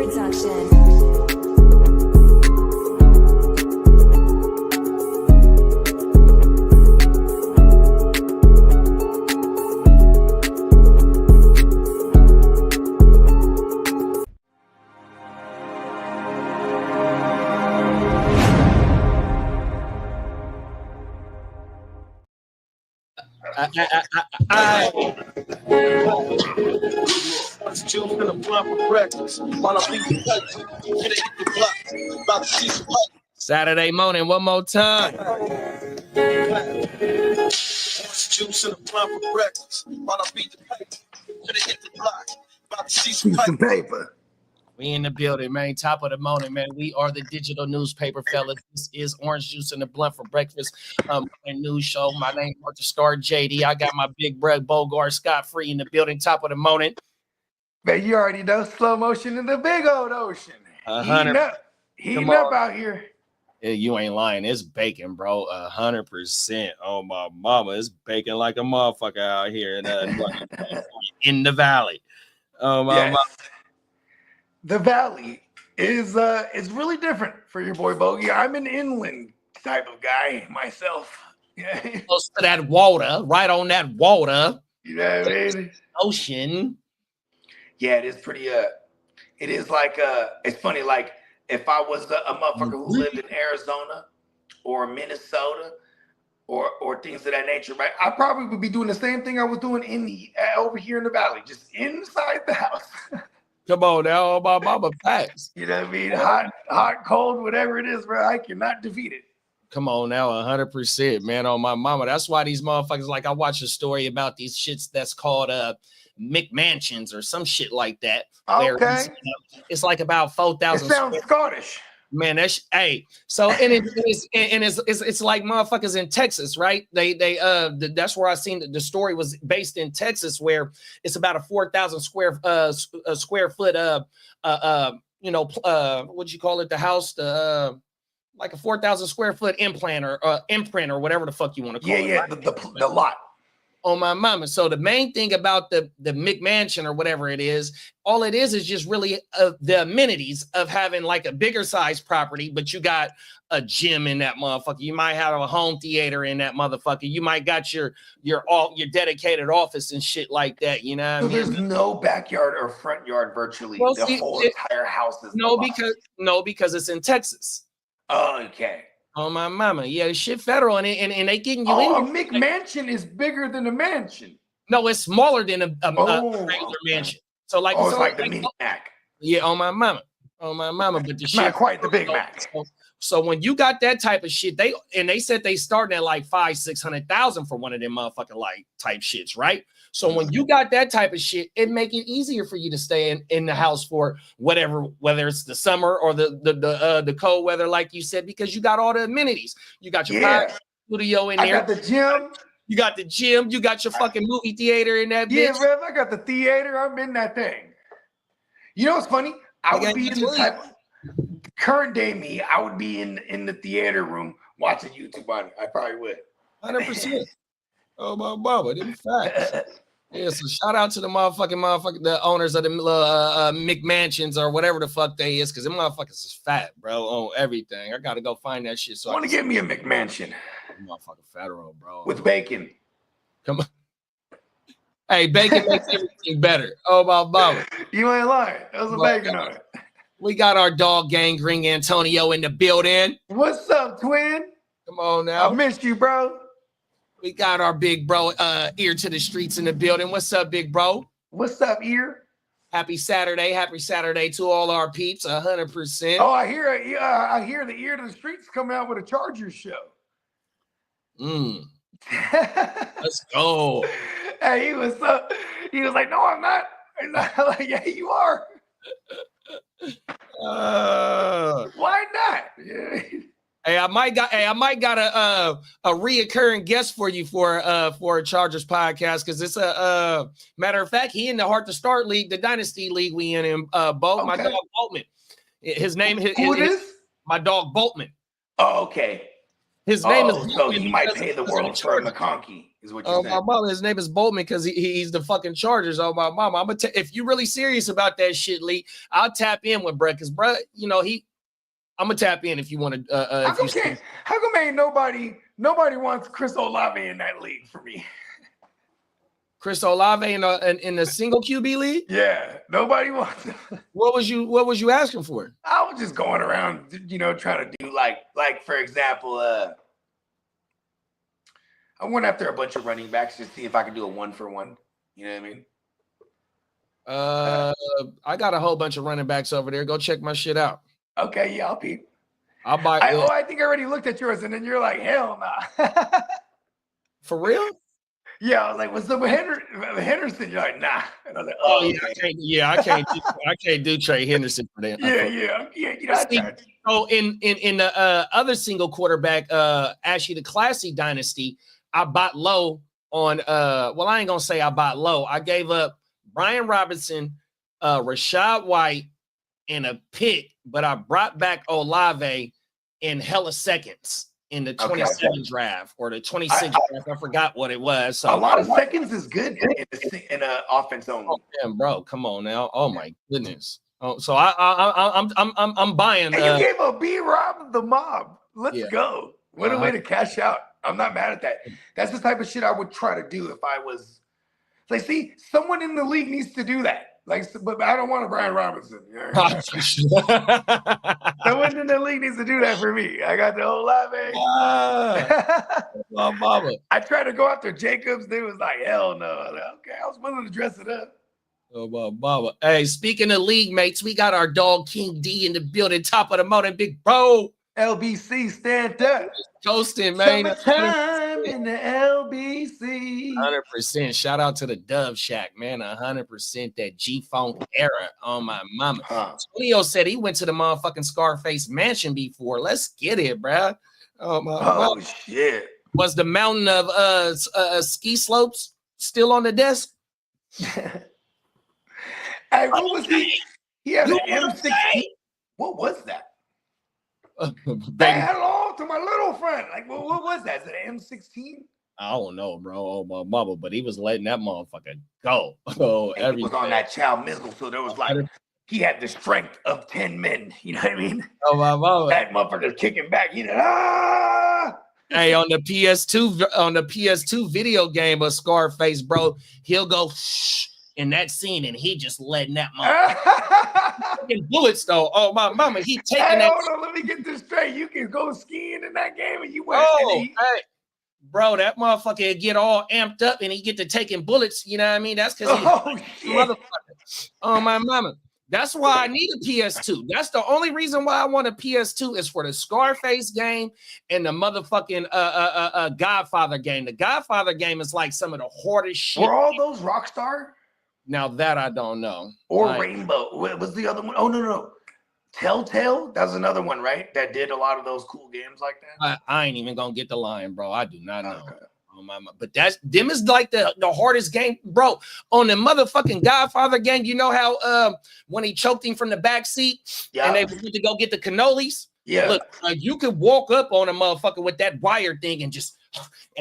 production. Saturday morning, one more time. Juice in the blunt for breakfast. While I beat the paper, gonna hit the block. About to see some paper. We in the building, man. Top of the morning, man. We are the digital newspaper, fellas. This is Orange Juice in the Blunt for Breakfast. News show. My name is GuchinniJD. I got my big brother Bogard Scott Free in the building. Top of the morning. Man, you already know slow motion in the big old ocean. Heating up out here. Yeah, you ain't lying. It's baking, bro. 100%. Oh my mama, it's baking like a motherfucker out here in the valley. Oh my mama. The valley is really different for your boy Bogey. I'm an inland type of guy myself. Yeah. Close to that water, right on that water. You know what I mean? Ocean. Yeah, it is pretty. It is like it's funny. Like if I was a motherfucker who lived in Arizona or Minnesota or things of that nature, right? I probably would be doing the same thing I was doing over here in the valley, just inside the house. Come on now, all my mama facts. You know what I mean? Hot, cold, whatever it is, bro. I cannot defeat it. Come on now, 100%, man. On my mama. That's why these motherfuckers, like I watched a story about these shits that's called McMansions or some shit like that. Okay. It's like about 4,000. It sounds Scottish. Man, that's so it's like motherfuckers in Texas, right? That's where I seen the story was based in Texas, where it's about a 4,000 square foot what'd you call it? The house, like a 4,000 square foot imprint or whatever the fuck you want to call it. Yeah, right? the lot. On my mama. So the main thing about the McMansion or whatever it is, all it is just really the amenities of having like a bigger size property, but you got a gym in that motherfucker. You might have a home theater in that motherfucker. You might got your dedicated office and shit like that. You know what I mean? There's no backyard or front yard virtually. Well, the whole entire house is because it's in Texas. Oh, okay. Oh my mama, yeah, shit federal, and they getting you in. A McMansion is bigger than a mansion. No, it's smaller than a regular mansion. So like, it's like the mini Mac. Yeah, on my mama, but the shit not quite the big Mac. So when you got that type of shit, they said they starting at like 500,000-600,000 for one of them motherfucking like type shits, right? So when you got that type of shit, it make it easier for you to stay in the house for whatever, whether it's the summer or the cold weather, like you said, because you got all the amenities. You got your podcast studio in there. I got the gym. You got the gym. You got your fucking movie theater in that bitch. Yeah, bro, I got the theater. I'm in that thing. You know what's funny? I would be in the type of current day me. I would be in the theater room watching YouTube on it. I probably would. 100%. Oh my mama, them facts. Yeah, so shout out to the the owners of the McMansions or whatever the fuck they is, because them motherfuckers is fat, bro, on everything. I gotta go find that shit. So I want to get me a McMansion. Motherfucking federal, bro. With bacon. Come on. Hey, bacon makes everything better. Oh my mama. You ain't lying. There's some bacon on it. We got our dog gang Ring Antonio in the building. What's up, twin? Come on now. I missed you, bro. We got our big bro, Ear to the Streets in the building. What's up, big bro? What's up, Ear? Happy Saturday to all our peeps, 100%. Oh, I hear the Ear to the Streets coming out with a Chargers show. Let's go. Hey, he was like, no, I'm not. Like, yeah, you are. Why not? Hey, I might got a reoccurring guest for you for a Chargers podcast, because it's a matter of fact, he in the Heart to Start League, the Dynasty League we in Bolt. My dog Boltman. His name is my dog Boltman. Oh, okay. His name is so he might pay the world for McConkey. is what you're saying. My mama, his name is Boltman because he's the fucking Chargers. Oh, my mama. If you're really serious about that shit, Lee, I'll tap in with Brett because Brett, you know, I'm gonna tap in if you want to. How come ain't nobody wants Chris Olave in that league for me? Chris Olave in the single QB league? Yeah, nobody wants him. What was you asking for? I was just going around, you know, trying to do like for example, I went after a bunch of running backs to see if I could do a 1-for-1. You know what I mean? I got a whole bunch of running backs over there. Go check my shit out. Okay, yeah, I'll peep. I'll buy. I think I already looked at yours, and then you're like, hell nah. For real? Yeah, I was like, what's up with Henderson? You're like, nah. And I was like, I can't do Trey Henderson for that. Yeah. You know, in the other single quarterback, actually the Classy Dynasty, I bought low on. Well, I ain't gonna say I bought low. I gave up Brian Robinson, Rashad White, and a pick, but I brought back Olave in hella seconds. In the 27 draft or the 26 draft, I forgot what it was. So a lot of seconds is good in an offense only. Oh, damn, bro, come on now. Oh my goodness. Oh, so I'm buying. And you gave a B-Rob the mob. Let's go. What a way to cash out. I'm not mad at that. That's the type of shit I would try to do if I was. Like, see, someone in the league needs to do that. Like, but I don't want a Brian Robinson. You know? Someone in the league needs to do that for me. I got the Olave. Mama. I tried to go after Jacobs. They was like, hell no. Like, okay, I was willing to dress it up. Oh, my mama. Hey, speaking of league mates, we got our dog King D in the building, top of the mountain, big bro. LBC, stand up. Toasting, man. Summertime in the LBC. 100%. Shout out to the Dove Shack, man. 100% that G-Funk era on my mama. Julio said he went to the motherfucking Scarface mansion before. Let's get it, bro. Oh, my mama. Shit. Was the mountain of ski slopes still on the desk? Hey, what was he? He had an M16. What was that? I had on to my little friend. Like, what was that? Is it an M16? I don't know, bro. Oh, my mama, but he was letting that motherfucker go. Oh, he was on that chow missile, so there was like he had the strength of 10 men. You know what I mean? Oh, my mama. That motherfucker's kicking back. You know, Hey, on the PS2 video game of Scarface, bro, he'll go shh in that scene, and he just letting that motherfucker bullets though. Oh, my mama, he taking that. Hold on, let me get this straight. You can go skiing in that game, and you went. Hey, bro, that motherfucker get all amped up, and he get to taking bullets. You know what I mean? That's because he's motherfucker. Oh, my mama. That's why I need a PS2. That's the only reason why I want a PS2 is for the Scarface game and the motherfucking Godfather game. The Godfather game is like some of the hardest shit. Were all those Rockstar? Now that I don't know. Or Rainbow. What was the other one? Oh, no. Telltale? That was another one, right? That did a lot of those cool games like that? I ain't even going to get the line, bro. I do not know. Okay. Oh, my. But them is like the hardest game, bro. On the motherfucking Godfather game, you know how when he choked him from the back seat and they went to go get the cannolis? Yeah. Look, you could walk up on a motherfucker with that wire thing and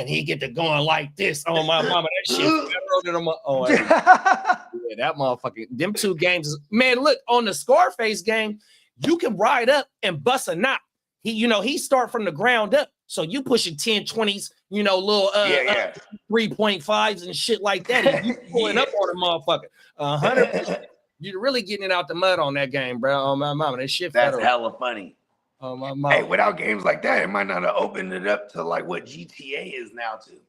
he get to going like this. Oh, my mama, that shit. Oh, yeah, that motherfucker. Them two games. Man, look, on the Scarface game, you can ride up and bust a knot. He start from the ground up. So you pushing 10, 20s, little 3.5s and shit like that. And you pulling up on a motherfucker. 100%. You're really getting it out the mud on that game, bro. Oh, my mama, that shit. That's hella funny. Oh, my mama. Hey, without games like that, it might not have opened it up to like what GTA is now too.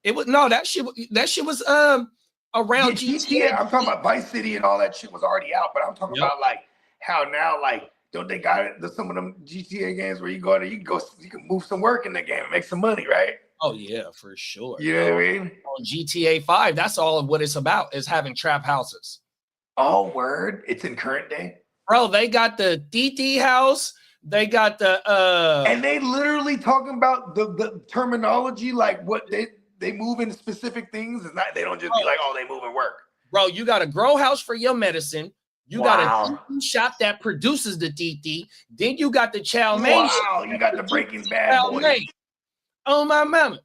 It was that shit was around GTA. I'm talking about Vice City and all that shit was already out, but I'm talking about like how now like. Don't they got it? Some of them GTA games where you can move some work in the game and make some money, right? Oh yeah, for sure. You know what I mean? On GTA 5, that's all of what it's about is having trap houses. Oh, word! It's in current day, bro. They got the DT house. They got the and they literally talking about the terminology, like what they move in specific things. It's not they don't just be like, oh, they move and work. Bro, you got a grow house for your medicine. You got a DT shop that produces the DT. Then you got the chow mein. Wow, you got the Breaking Bad boys. Oh, my mama.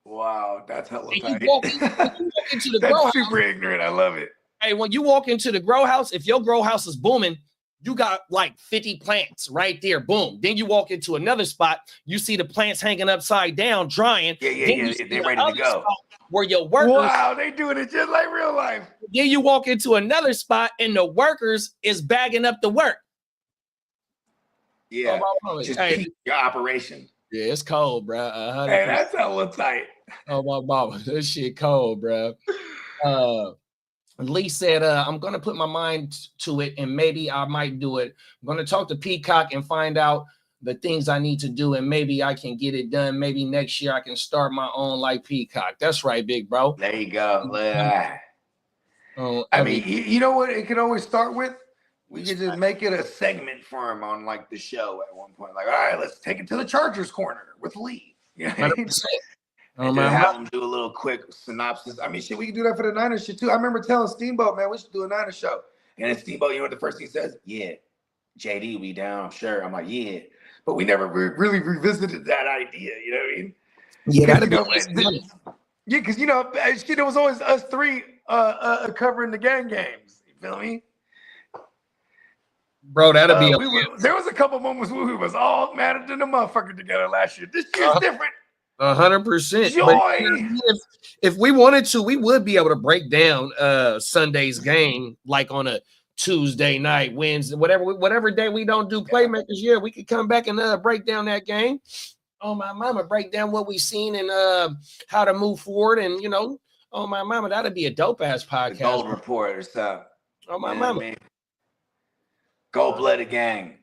Wow, that's hella tight. You walk into the grow house. Super ignorant. I love it. Hey, when you walk into the grow house, if your grow house is booming, you got like 50 plants right there. Boom. Then you walk into another spot. You see the plants hanging upside down, drying. Yeah. They're ready to go. Where your workers. Wow, they doing it just like real life. Then you walk into another spot and the workers is bagging up the work. Yeah. Just keep your operation. Yeah, it's cold, bro. Hey, that's hella tight. Oh, my mama. This shit cold, bro. Lee said, I'm going to put my mind to it and maybe I might do it. I'm going to talk to Peacock and find out the things I need to do and maybe I can get it done. Maybe next year I can start my own like Peacock. That's right, big bro. There you go. I mean, you know what it could always start with? We could just make it a segment for him on like the show at one point. Like, all right, let's take it to the Chargers corner with Lee. You know what I mean? And just have them do a little quick synopsis. I mean, shit, we can do that for the Niners shit too. I remember telling Steamboat, man, we should do a Niners show. And then Steamboat, you know what the first thing he says? Yeah, JD, we down, sure. I'm like, yeah. But we never really revisited that idea. You know what I mean? Yeah, that'd be yeah, because you know, shit, it was always us three covering the gang games. You feel me? Bro, that'd be there was a couple moments where we was all mad than the motherfucker together last year. This year's different. 100%. Joy. If we wanted to, we would be able to break down Sunday's game like on a Tuesday night, Wednesday, whatever day we don't do playmakers. Yeah, we could come back and break down that game. Oh my mama, break down what we've seen and how to move forward. And you know, oh my mama, that'd be a dope ass podcast. Gold report or something. Oh my mama. Gold-blooded gang.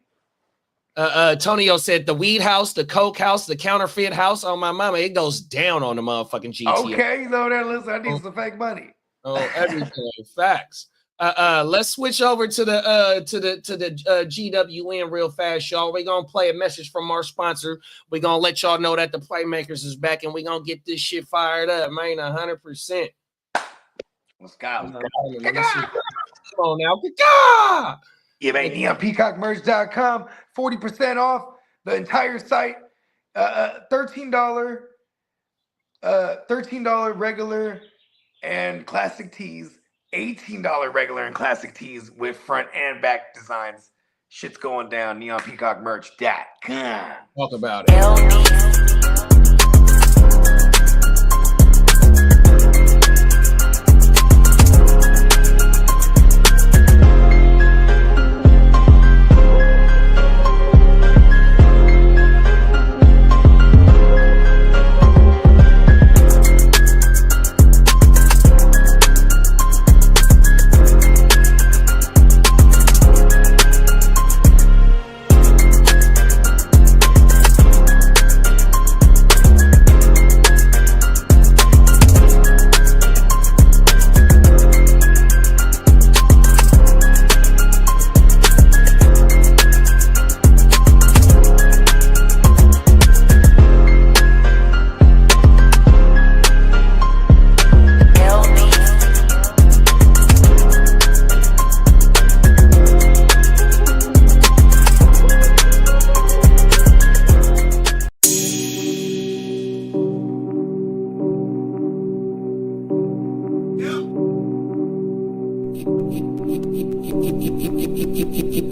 Tonio said the weed house, the coke house, the counterfeit house. Oh my mama, it goes down on the motherfucking GTA. Okay, you know that. Listen, I need some fake money. Oh, everything. Facts. Let's switch over to the GWN real fast, y'all. We're gonna play a message from our sponsor. We're gonna let y'all know that the Playmakers is back, and we're gonna get this shit fired up, man. 100%. Let's go. Come on now. Yeah, man, neonpeacockmerch.com, 40% off the entire site. $13 regular and classic tees, $18 regular and classic tees with front and back designs. Shit's going down. Neonpeacockmerch.com. Talk about it.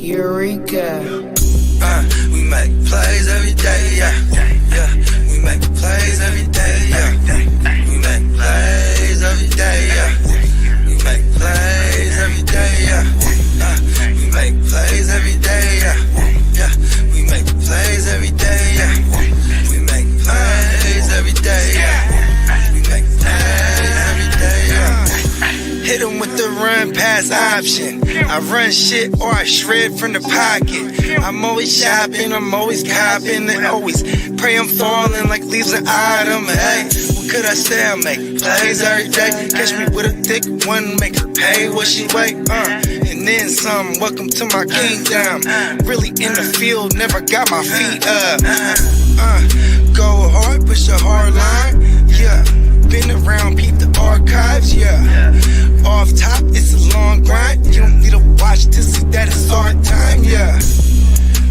Eureka. We make plays every day, yeah. We make plays every day, yeah. We make plays every day, yeah. We make plays every day, yeah. We make plays every day, yeah. We make plays every day, yeah. We make plays every day, yeah. We make plays every day, yeah. Hit 'em with the run pass option. I run shit or I shred from the pocket. I'm always shopping, I'm always copping, and always pray I'm falling like leaves an item. Hey, what could I say? I make plays every day. Catch me with a thick one, make her pay what she weigh. And then some. Welcome to my kingdom. Really in the field, never got my feet up. Go hard, push a hard line. Yeah, been around, peep the archives. Yeah. Off top, it's a long grind. You don't need to watch to see that it's our time, yeah.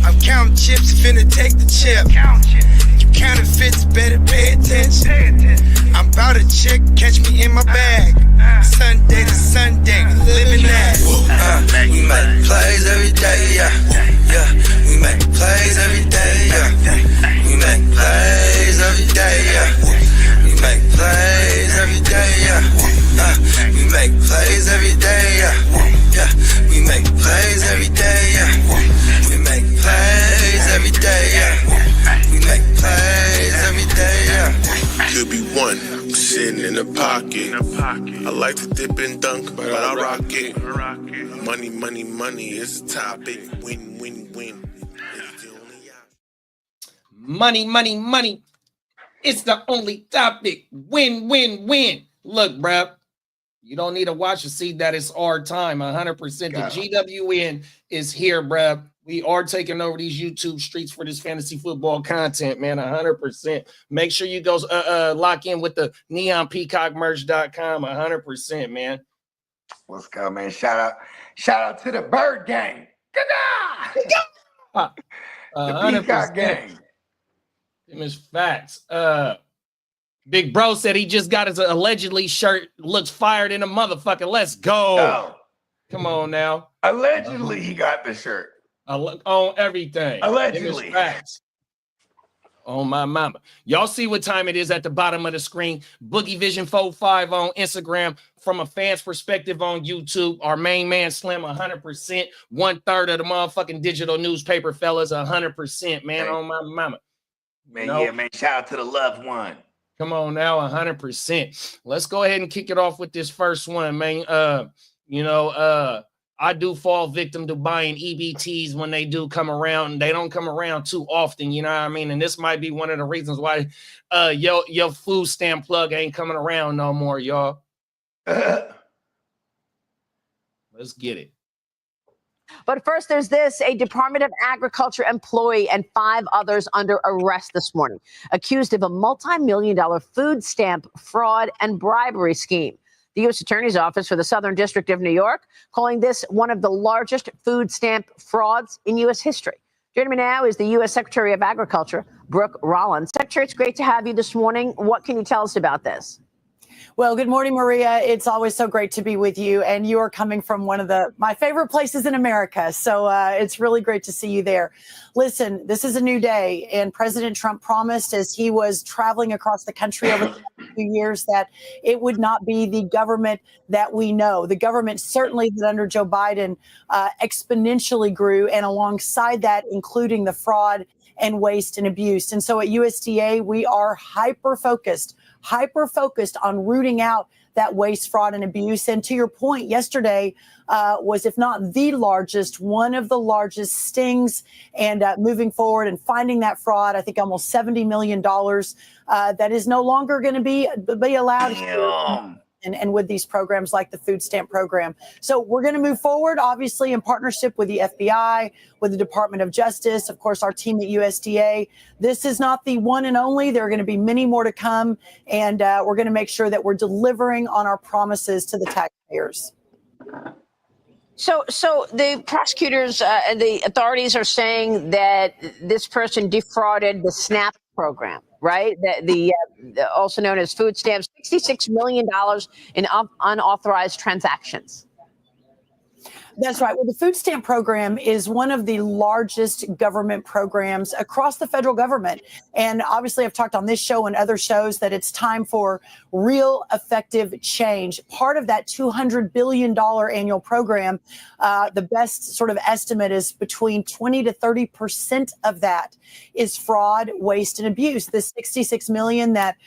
I'm counting chips, finna take the chip. You counterfeits, better pay attention. I Out a chick, catch me in my bag. Sunday to Sunday, living that. We make plays every day, yeah. Yeah, we make plays every day, yeah. We make plays every day, yeah. We make plays every day, yeah. We make plays every day, yeah. Yeah, we make plays every day, yeah. We make plays every day, yeah. We make plays every day, yeah. Could be one sitting in the pocket. I like to dip and dunk, but I rock it. Money, money, money is a topic. Win, win, win. It's the only option. Money, money, money. It's the only topic. Win, win, win. Look, bruh, you don't need to watch to see that it's our time. 100%. The GWN is here, bruh. We are taking over these YouTube streets for this fantasy football content, man. 100%. Make sure you go lock in with the neonpeacockmerch.com. 100%, man. Let's go, man. Shout out to the Bird Gang. The Peacock Gang. Them is facts. Big Bro said he just got his allegedly shirt. Looks fired in a motherfucker. Let's go. Oh. Come on now. Allegedly, he got the shirt. On everything. Allegedly. Facts. Oh, my mama. Y'all see what time it is at the bottom of the screen. Boogie Vision 45 on Instagram. From a fan's perspective on YouTube, our main man Slim, 100%. 1/3 of the motherfucking digital newspaper fellas, 100%, man. Hey. On my mama. Man, yeah, man. Shout out to the loved one. Come on now, 100%. Let's go ahead and kick it off with this first one, man. I do fall victim to buying EBTs when they do come around. They don't come around too often, you know what I mean? And this might be one of the reasons why your food stamp plug ain't coming around no more, y'all. Let's get it. But first, there's this. A Department of Agriculture employee and 5 others under arrest this morning, accused of a multi-million-dollar food stamp fraud and bribery scheme. The U.S. Attorney's Office for the Southern District of New York calling this one of the largest food stamp frauds in U.S. history. Joining me now is the U.S. Secretary of Agriculture, Brooke Rollins. Secretary, it's great to have you this morning. What can you tell us about this? Well, good morning, Maria. It's always so great to be with you. And you are coming from one of my favorite places in America. So it's really great to see you there. Listen, this is a new day. And President Trump promised as he was traveling across the country over the last few years that it would not be the government that we know. The government certainly that under Joe Biden exponentially grew. And alongside that, including the fraud and waste and abuse. And so at USDA, we are hyper-focused on rooting out that waste, fraud, and abuse. And to your point, yesterday was, if not the largest, one of the largest stings. And moving forward and finding that fraud, I think almost $70 million that is no longer going to be allowed here. And with these programs like the food stamp program. So we're going to move forward, obviously, in partnership with the FBI, with the Department of Justice, of course, our team at USDA. This is not the one and only. There are going to be many more to come. And we're going to make sure that we're delivering on our promises to the taxpayers. So the prosecutors and the authorities are saying that this person defrauded the SNAP program, right? The also known as food stamps, $66 million in unauthorized transactions. That's right. Well, the food stamp program is one of the largest government programs across the federal government. And obviously, I've talked on this show and other shows that it's time for real effective change. Part of that $200 billion annual program, the best sort of estimate is between 20 to 30% of that is fraud, waste, and abuse. The $66 million that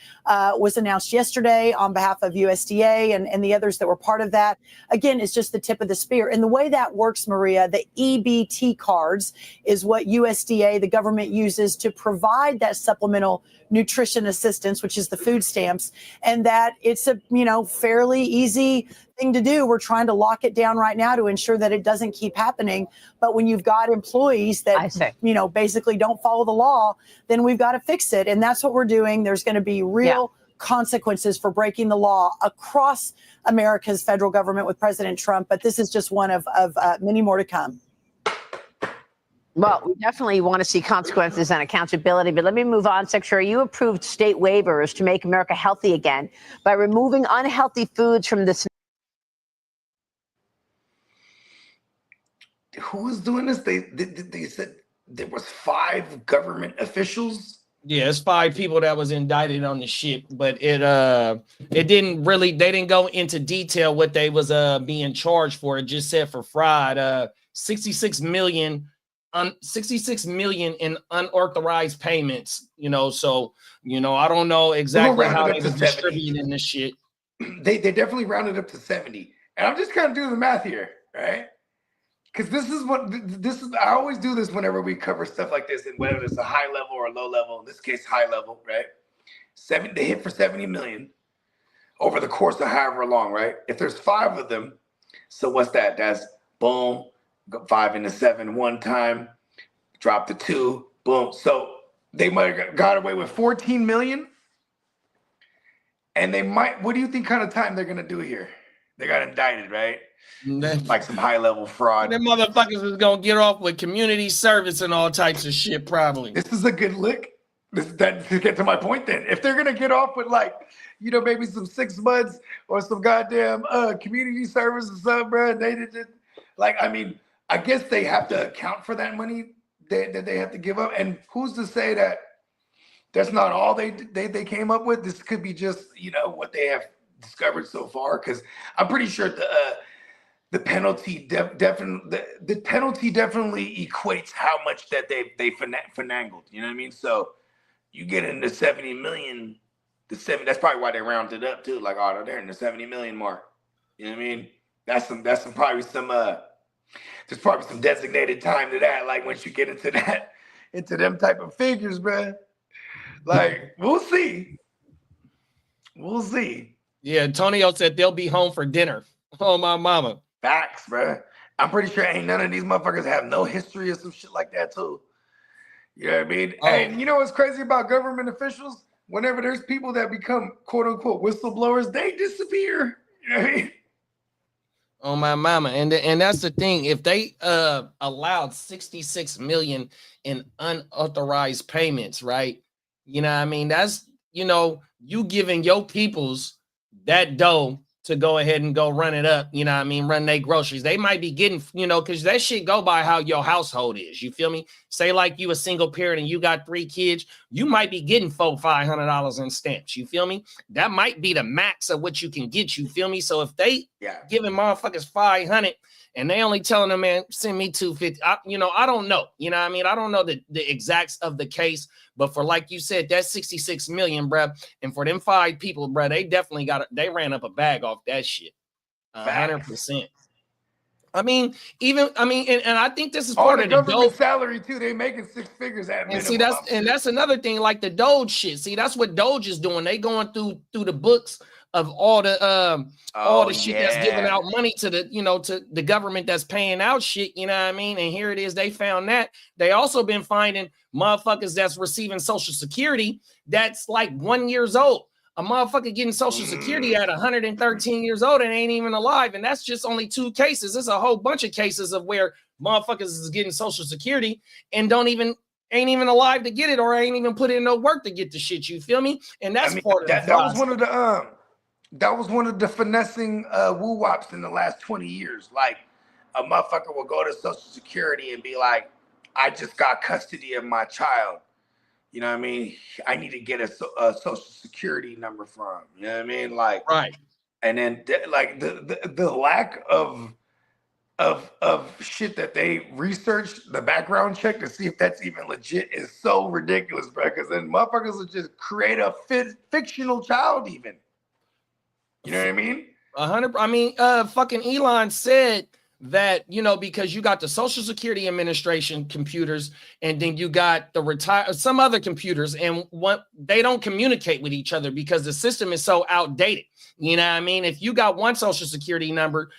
was announced yesterday on behalf of USDA and the others that were part of that, again, is just the tip of the spear. And the way that works, Maria, the EBT cards is what USDA, the government, uses to provide that supplemental nutrition assistance, which is the food stamps, and that it's a fairly easy thing to do. We're trying to lock it down right now to ensure that it doesn't keep happening. But when you've got employees that basically don't follow the law, then we've got to fix it, and that's what we're doing. There's going to be real consequences for breaking the law across America's federal government with President Trump, but this is just one of many more to come. Well, we definitely want to see consequences and accountability, but let me move on. Secretary, you approved state waivers to make America healthy again by removing unhealthy foods from the. Who was doing this? They said there was 5 government officials. Yeah, it's 5 people that was indicted on the shit, but it didn't really, they didn't go into detail what they was being charged for. It just said for fraud, 66 million in unauthorized payments, so I don't know exactly how they was distributing this shit. They definitely rounded up to 70. And I'm just kind of doing the math here, right? Because I always do this whenever we cover stuff like this, and whether it's a high level or a low level, in this case, high level, right? They hit for 70 million over the course of however long, right? If there's 5 of them, so what's that? That's boom, 5 into 7 one time, drop to 2, boom. So they might have got away with 14 million. And they might, what do you think kind of time they're going to do here? They got indicted, right? Like some high level fraud. Them motherfuckers is gonna get off with community service and all types of shit, probably. This is a good lick. To get to my point, then, if they're gonna get off with maybe some 6 months or some goddamn community service or something, bro, they did I guess they have to account for that money that they have to give up. And who's to say that that's not all they came up with? This could be just what they have discovered so far, because I'm pretty sure the penalty the penalty definitely equates how much that they finagled. You know what I mean? So you get into 70 million, that's probably why they rounded up too. Like, oh, they're in the 70 million mark. You know what I mean? That's probably some there's probably some designated time to that. Like, once you get into them type of figures, bro. Like, we'll see. Yeah, Antonio said they'll be home for dinner. Oh, my mama. Facts, bro. I'm pretty sure ain't none of these motherfuckers have no history or some shit like that too. You know what I mean? Oh. And you know what's crazy about government officials? Whenever there's people that become quote unquote whistleblowers, they disappear. You know what I mean? Oh, my mama. And that's the thing. If they allowed 66 million in unauthorized payments, right? You know what I mean? That's, you giving your peoples that dough to go ahead and go run it up, you know what I mean, run their groceries. They might be getting, because that shit go by how your household is. You feel me? Say like you a single parent and you got 3 kids, you might be getting $400-$500 in stamps. You feel me? That might be the max of what you can get. You feel me? So if they giving motherfuckers 500 and they only telling them, man, send me 250, I don't know. You know what I mean? I don't know the exacts of the case, but for, like you said, that's 66 million, bruh. And for them 5 people, bruh, they definitely they ran up a bag off that shit. 100%. And I think this is part of the government salary too. They making 6 figures at minimum. And that's another thing, like the Doge shit. See, that's what Doge is doing. They going through the books of all the shit that's giving out money to to the government that's paying out shit, you know what I mean? And here it is, they found that. They also been finding motherfuckers that's receiving Social Security that's like 1 year old. A motherfucker getting Social Security at 113 years old and ain't even alive. And that's just only 2 cases. There's a whole bunch of cases of where motherfuckers is getting Social Security and ain't even alive to get it, or ain't even put in no work to get the shit. You feel me? And that's part of that was one of the that was one of the finessing woo-wops in the last 20 years. Like, a motherfucker will go to Social Security and be like, I just got custody of my child. You know what I mean? I need to get a Social Security number from him. You know what I mean? Like, right. And then like the lack of shit that they researched, the background check to see if that's even legit, is so ridiculous, bro. Because then motherfuckers will just create a fictional child even. You know what I mean? 100. I mean, fucking Elon said that, because you got the Social Security Administration computers, and then you got the some other computers, and what they don't communicate with each other because the system is so outdated. You know what I mean? If you got one Social Security number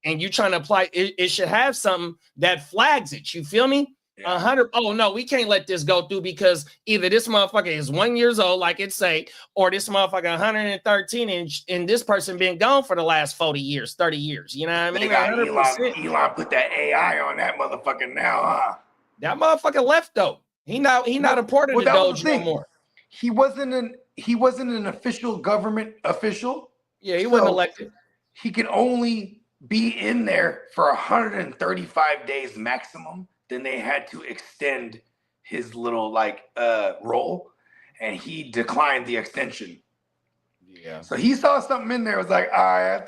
and you trying to apply, it should have something that flags it. You feel me? 100. Oh no, we can't let this go through because either this motherfucker is 1 year old, like it say, or this motherfucker 113 and this person been gone for the last 40 years, 30 years. You know what I mean? Elon put that AI on that motherfucker now, huh? That motherfucker left though. He not a part of the Doge no more. He wasn't an official government official. Yeah, he wasn't elected. He could only be in there for 135 days maximum. Then they had to extend his little role, and he declined the extension. Yeah. So he saw something in there. Was like, all right,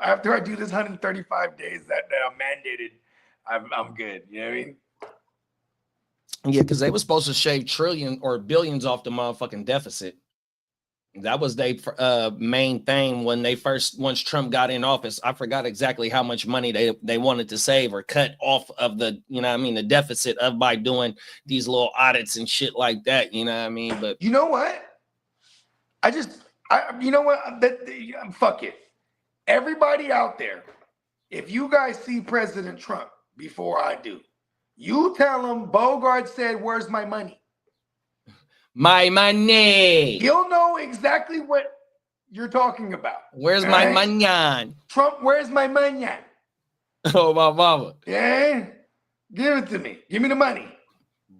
after I do this 135 days that I'm mandated, I'm good. You know what I mean? Yeah, because they were supposed to shave trillion or billions off the motherfucking deficit. That was their main thing when once Trump got in office. I forgot exactly how much money they wanted to save or cut off of the, the deficit by doing these little audits and shit like that. You know what I mean? But you know what? You know what? Fuck it. Everybody out there, if you guys see President Trump before I do, you tell him Bogard said, "Where's my money?" My money. He'll know exactly what you're talking about. Where's my money? Trump, where's my money? Oh, my mama. Yeah. Give it to me. Give me the money.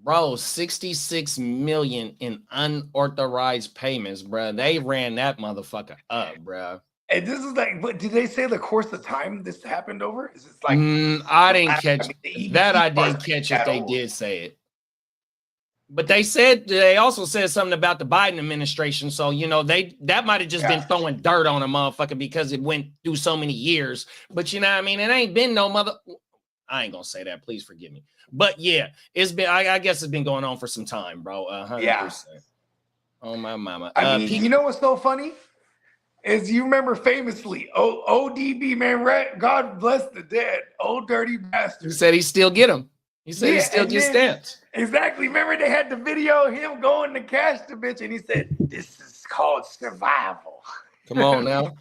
Bro, 66 million in unauthorized payments, bro. They ran that motherfucker up, bro. And this is but did they say the course of time this happened over? Is this like I didn't catch that. I didn't catch if they did say it. But they also said something about the Biden administration. So, that might have just been throwing dirt on a motherfucker because it went through so many years. But you know what I mean? It ain't been no I ain't gonna say that. Please forgive me. But yeah, it's been, I guess it's been going on for some time, bro. 100%. Yeah. Oh, my mama. I mean, you know what's so funny? Is you remember famously, ODB, man, God bless the dead, old dirty bastard. He said he still get them. He said he still gets stamps. Exactly. Remember they had the video of him going to cash the bitch, and he said, "This is called survival." Come on now.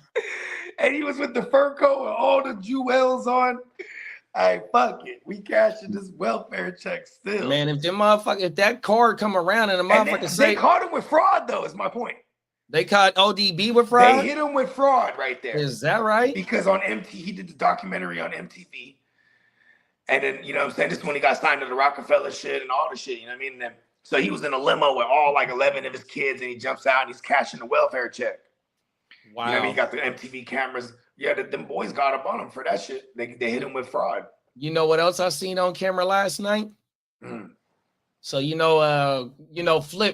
And he was with the fur coat with all the jewels on. Hey, fuck it. We cashing this welfare check still. Man, if that card come around and the motherfucker they caught him with fraud, though, is my point. They caught ODB with fraud? They hit him with fraud right there. Is that right? Because on he did the documentary on MTV. And then, you know what I'm saying? This is when he got signed to the Rockefeller shit and all the shit, you know what I mean? And so he was in a limo with all 11 of his kids, and he jumps out and he's cashing the welfare check. Wow. You know what I mean? He got the MTV cameras. Yeah, them boys got up on him for that shit. They hit him with fraud. You know what else I seen on camera last night? So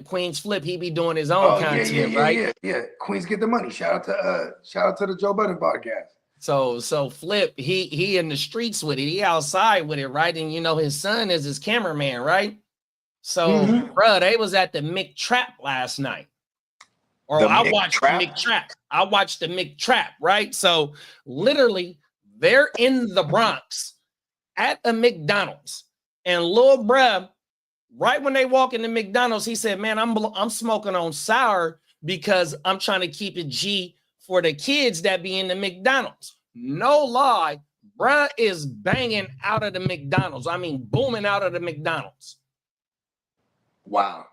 Queen's Flip, he be doing his own content, right? Yeah. Queens get the money. Shout out to the Joe Budden podcast. So Flip, he in the streets with it. He outside with it, right? And his son is his cameraman, right? So, bro, they was at the McTrap last night. I watched the McTrap, right? So literally, they're in the Bronx at a McDonald's, and little bruh, right when they walk into McDonald's, he said, "Man, I'm smoking on sour because I'm trying to keep it G for the kids that be in the McDonald's." No lie, bruh is banging out of the McDonald's. I mean, booming out of the McDonald's. Wow.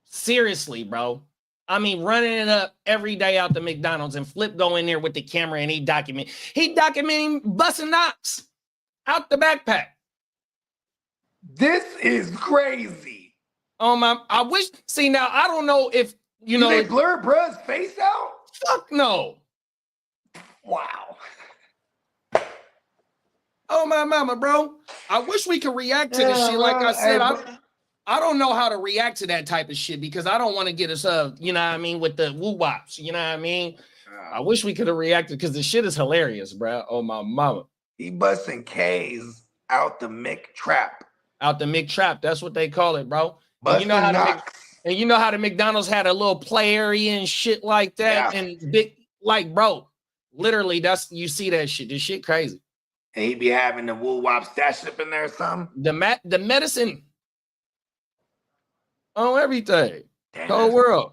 Seriously, bro. I mean, running it up every day out the McDonald's, and Flip go in there with the camera and he documenting busting knocks out the backpack. This is crazy. I wish. See, now I don't know if Did they blur bruh's face out? Fuck no. Wow. Oh my mama, bro. I wish we could react to this shit. Like I said, I don't know how to react to that type of shit because I don't want to get us you know what I mean, with the woo wops. You know what I mean? I wish we could have reacted because the shit is hilarious, bro. Oh my mama. He busting K's out the McTrap. Out the McTrap. That's what they call it, bro. And you know how the McDonald's had a little play area and shit like that, and big, bro. Literally, you see that shit. This shit crazy. And he be having the woo wop stashed up in there or something. The medicine on everything. Whole world.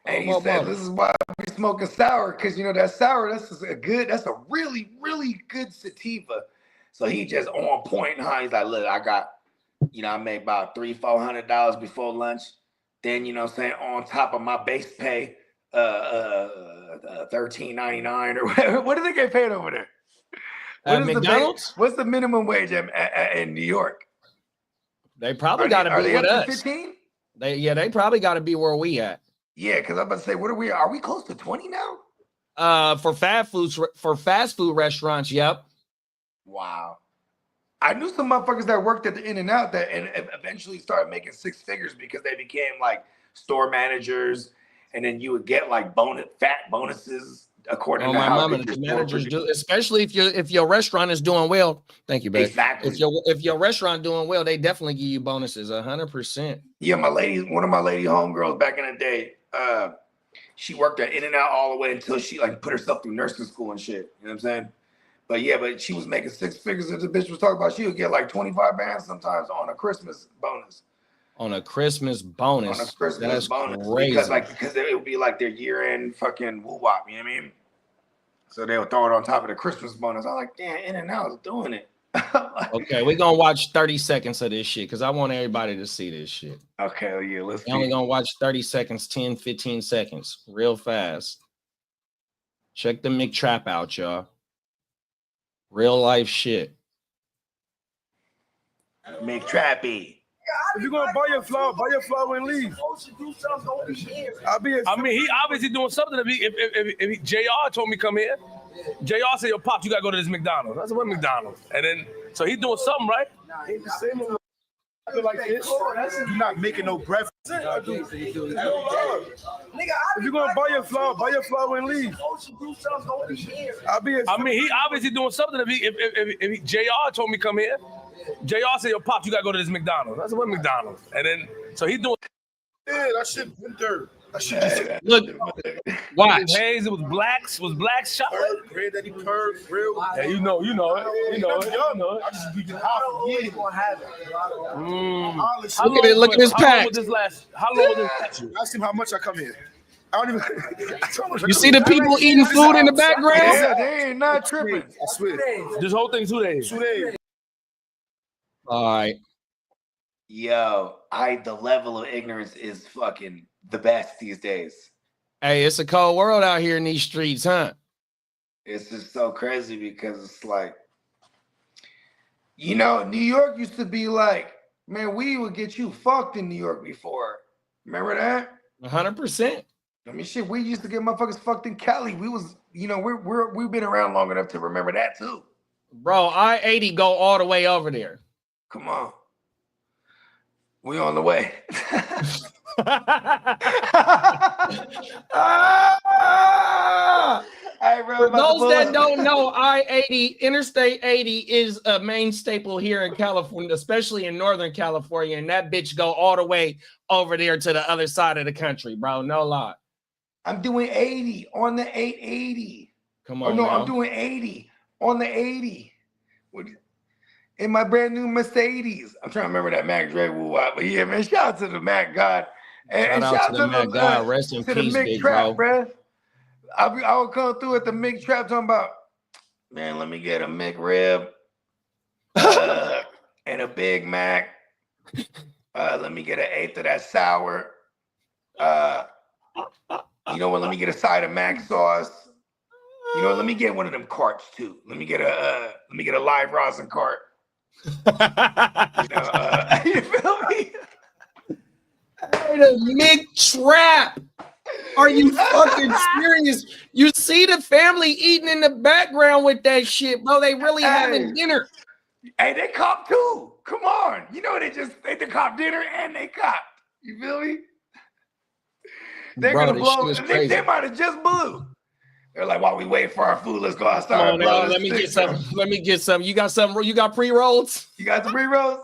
And he said, "This is why we smoking sour, because that sour, that's a really, really good sativa." So he just on point, huh? He's like, "Look, I got, I made about $300-400 before lunch. Then, on top of my base pay, $13.99 or whatever." What do they get paid over there? McDonald's? What's the minimum wage in New York? They probably got to be with us. 15? They probably got to be where we at. Yeah, because I'm about to say, what are we? Are we close to 20 now? For fast food restaurants, yep. Wow. I knew some motherfuckers that worked at the In-N-Out that and eventually started making six figures because they became like store managers, and then you would get like fat bonuses according to my how mama, the managers do, especially if your restaurant is doing well. Thank you, babe. Exactly. If your restaurant doing well, they definitely give you bonuses 100%. Yeah, one of my lady homegirls back in the day, she worked at In-N-Out all the way until she like put herself through nursing school and shit. You know what I'm saying? But she was making six figures. As the bitch was talking about, she would get like 25 bands sometimes on a Christmas bonus. On a Christmas bonus. That's crazy. Because it would be like their year-end fucking woo-wop, you know what I mean? So they would throw it on top of the Christmas bonus. I'm like, damn, In-N-Out is doing it. Okay, we're gonna watch 30 seconds of this shit because I want everybody to see this shit. Okay, yeah, let's We're only gonna watch 30 seconds, 10, 15 seconds, real fast. Check the McTrap out, y'all. Real life shit. McTrappy. If you're gonna buy your flower and leave. I mean, he obviously doing something. If JR told me come here, JR said, "Yo, Pop, you gotta go to this McDonald's." I said, "What McDonald's?" And then so he doing something, right? Ain't the same like this. You're not making no breakfast. If you're gonna buy your flower and leave. I mean, he obviously doing something. If JR told me come here, JR said, "Yo, Pop, you gotta go to this McDonald's." I said, "What McDonald's?" And then so he doing. Yeah, that shit been dirt. That shit just Look, watch. Hayes, it was blacks shot. granddaddy curve, real. Yeah, you know it. I just be hot for years. Look at this pack. How long was this? Ask him how much I come here. I don't even. You see the people eating food in the background? Yeah, they ain't not tripping. I swear. This whole thing 2 days. 2 days. All right. Yo, the level of ignorance is fucking the best these days. Hey, it's a cold world out here in these streets, huh? It's just so crazy because it's like, New York used to be like, man, we would get you fucked in New York before. Remember that? 100%. I mean, shit, we used to get motherfuckers fucked in Cali. We was, we've been around long enough to remember that too. Bro, I-80 go all the way over there. Come on. We on the way. For those that don't know, I-80, Interstate 80 is a main staple here in California, especially in Northern California, and that bitch go all the way over there to the other side of the country, bro. No lie. I'm doing 80 on the 880. Come on, no, bro. I'm doing 80 on the 80. In my brand new Mercedes. I'm trying to remember that Mac Dre woo-wop. But yeah, man, shout out to the Mac God. And shout out to the Mac God. Rest in peace, big bro. I would come through at the McTrap talking about, man, let me get a McRib and a Big Mac. Let me get an eighth of that sour. You know what? Let me get a side of Mac sauce. You know what? Let me get one of them carts too. Let me get a live rosin cart. You feel me? Hey, the McTrap. Are you fucking serious? You see the family eating in the background with that shit, bro. They really having dinner. Hey, they cop too. Come on. They cop dinner and they cop. You feel me? They're gonna blow. They might have just blew. They're like, while we wait for our food, let's go outside. Come on, let me get some. Let me get some. You got some? You got pre-rolls? You got the pre-rolls?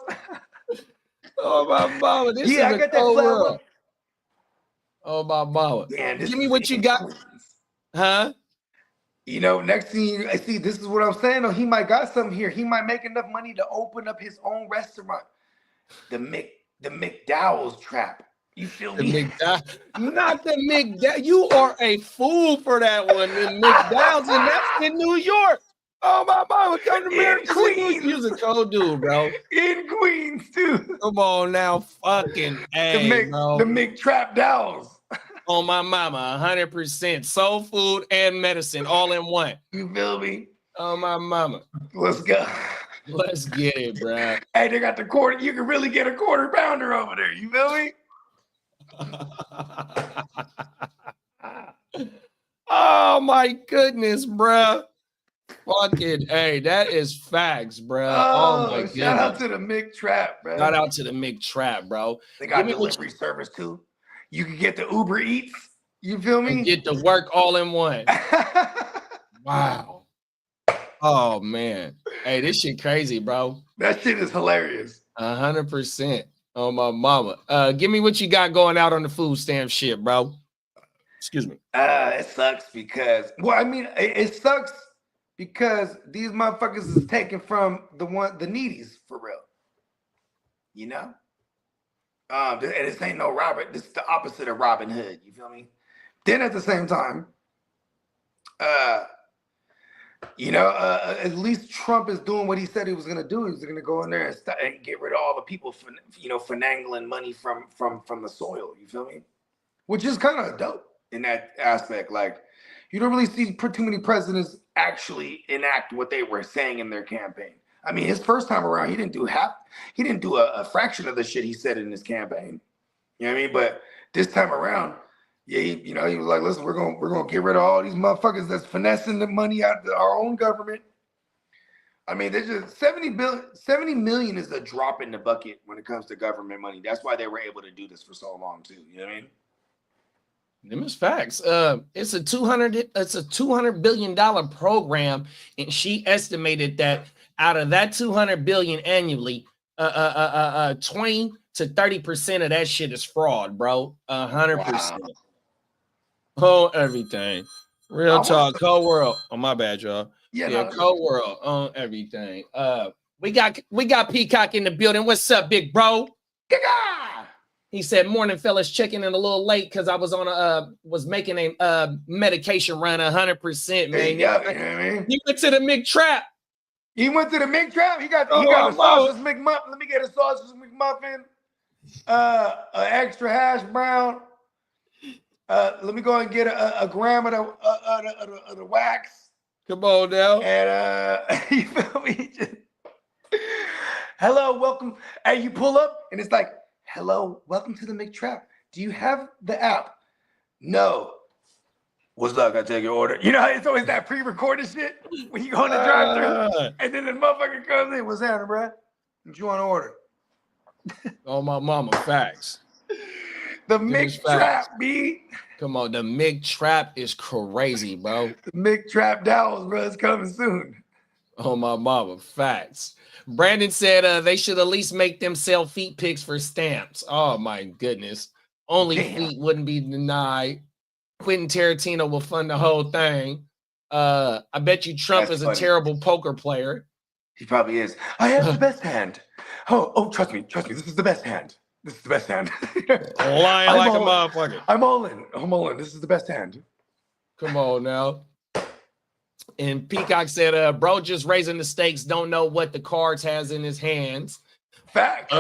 Oh my mama, this is I got that flower. Oh my mama. Man, give me what you got. Huh? Next thing I see, this is what I'm saying. He might got something here. He might make enough money to open up his own restaurant. The McDowell's Trap. You feel me? Not the McDowell. You are a fool for that one. The McDowell's, and that's in New York. Oh my mama, come to America. Queens. You're a cold dude, bro. In Queens too. Come on now, fucking bro. The McTrap Dowels. On my mama, 100%. Soul food and medicine all in one. You feel me? Oh my mama. Let's go. Let's get it, bro. Hey, they got the quarter. You can really get a quarter pounder over there. You feel me? Oh my goodness, bro. Fucking hey, that is facts, bro. Oh my goodness. Shout out to the Mick Trap, bro. Shout out to the Mick Trap, bro. They got delivery service too. You can get the Uber Eats. You feel me? And get to work all in one. Wow. Oh man. Hey, this shit crazy, bro. That shit is hilarious. 100%. Oh my mama. Give me what you got going out on the food stamp shit, bro. Excuse me. It sucks because it sucks because these motherfuckers is taken from the needies for real. You know? And this ain't no Robert. This is the opposite of Robin Hood. You feel me? Then at the same time, at least Trump is doing what he said he was going to do. He was going to go in there and get rid of all the people, finagling money from the soil. You feel me? Which is kind of dope in that aspect. Like, you don't really see too many presidents actually enact what they were saying in their campaign. I mean, his first time around, he didn't do a fraction of the shit he said in his campaign. You know what I mean? But this time around, yeah, he was like, listen, we're gonna get rid of all these motherfuckers that's finessing the money out of our own government. I mean, there's just 70 million is a drop in the bucket when it comes to government money. That's why they were able to do this for so long too. You know what I mean? Them is facts. It's a $200 billion program, and she estimated that out of that $200 billion annually, 20 to 30% of that shit is fraud, bro. 100%. Wow. Oh, everything. Real talk. Cold world. Oh, my bad, y'all. Yeah, cold world on everything. We got Peacock in the building. What's up, big bro? He said, morning, fellas, checking in a little late because I was making a medication run 100%, man. You know what I mean? He went to the Mick Trap. He went to the Mick Trap. He got a sausage McMuffin. Let me get a sausage McMuffin. An extra hash brown. Let me go and get a gram of the wax. Come on now. And you feel me? Hello, welcome. Hey, you pull up and it's like, hello, welcome to the Mick Trap. Do you have the app? No. What's up? I take your order. You know, it's always that pre-recorded shit when you go in the drive-thru and then the motherfucker comes in. What's happening, bro? What you want to order? Oh, my mama, facts. The Mick Trap, B. Come on, the Mick Trap is crazy, bro. The Mick Trap Dowels, bro, is coming soon. Oh, my mama, facts. Brandon said they should at least make them sell feet pics for stamps. Oh, my goodness. Only feet wouldn't be denied. Quentin Tarantino will fund the whole thing. I bet you Trump is a terrible poker player. He probably is. I have the best hand. Oh, trust me. This is the best hand. This is the best hand. Lying like a motherfucker. I'm all in. This is the best hand. Come on now. And Peacock said, bro, just raising the stakes, don't know what the cards has in his hands. Fact.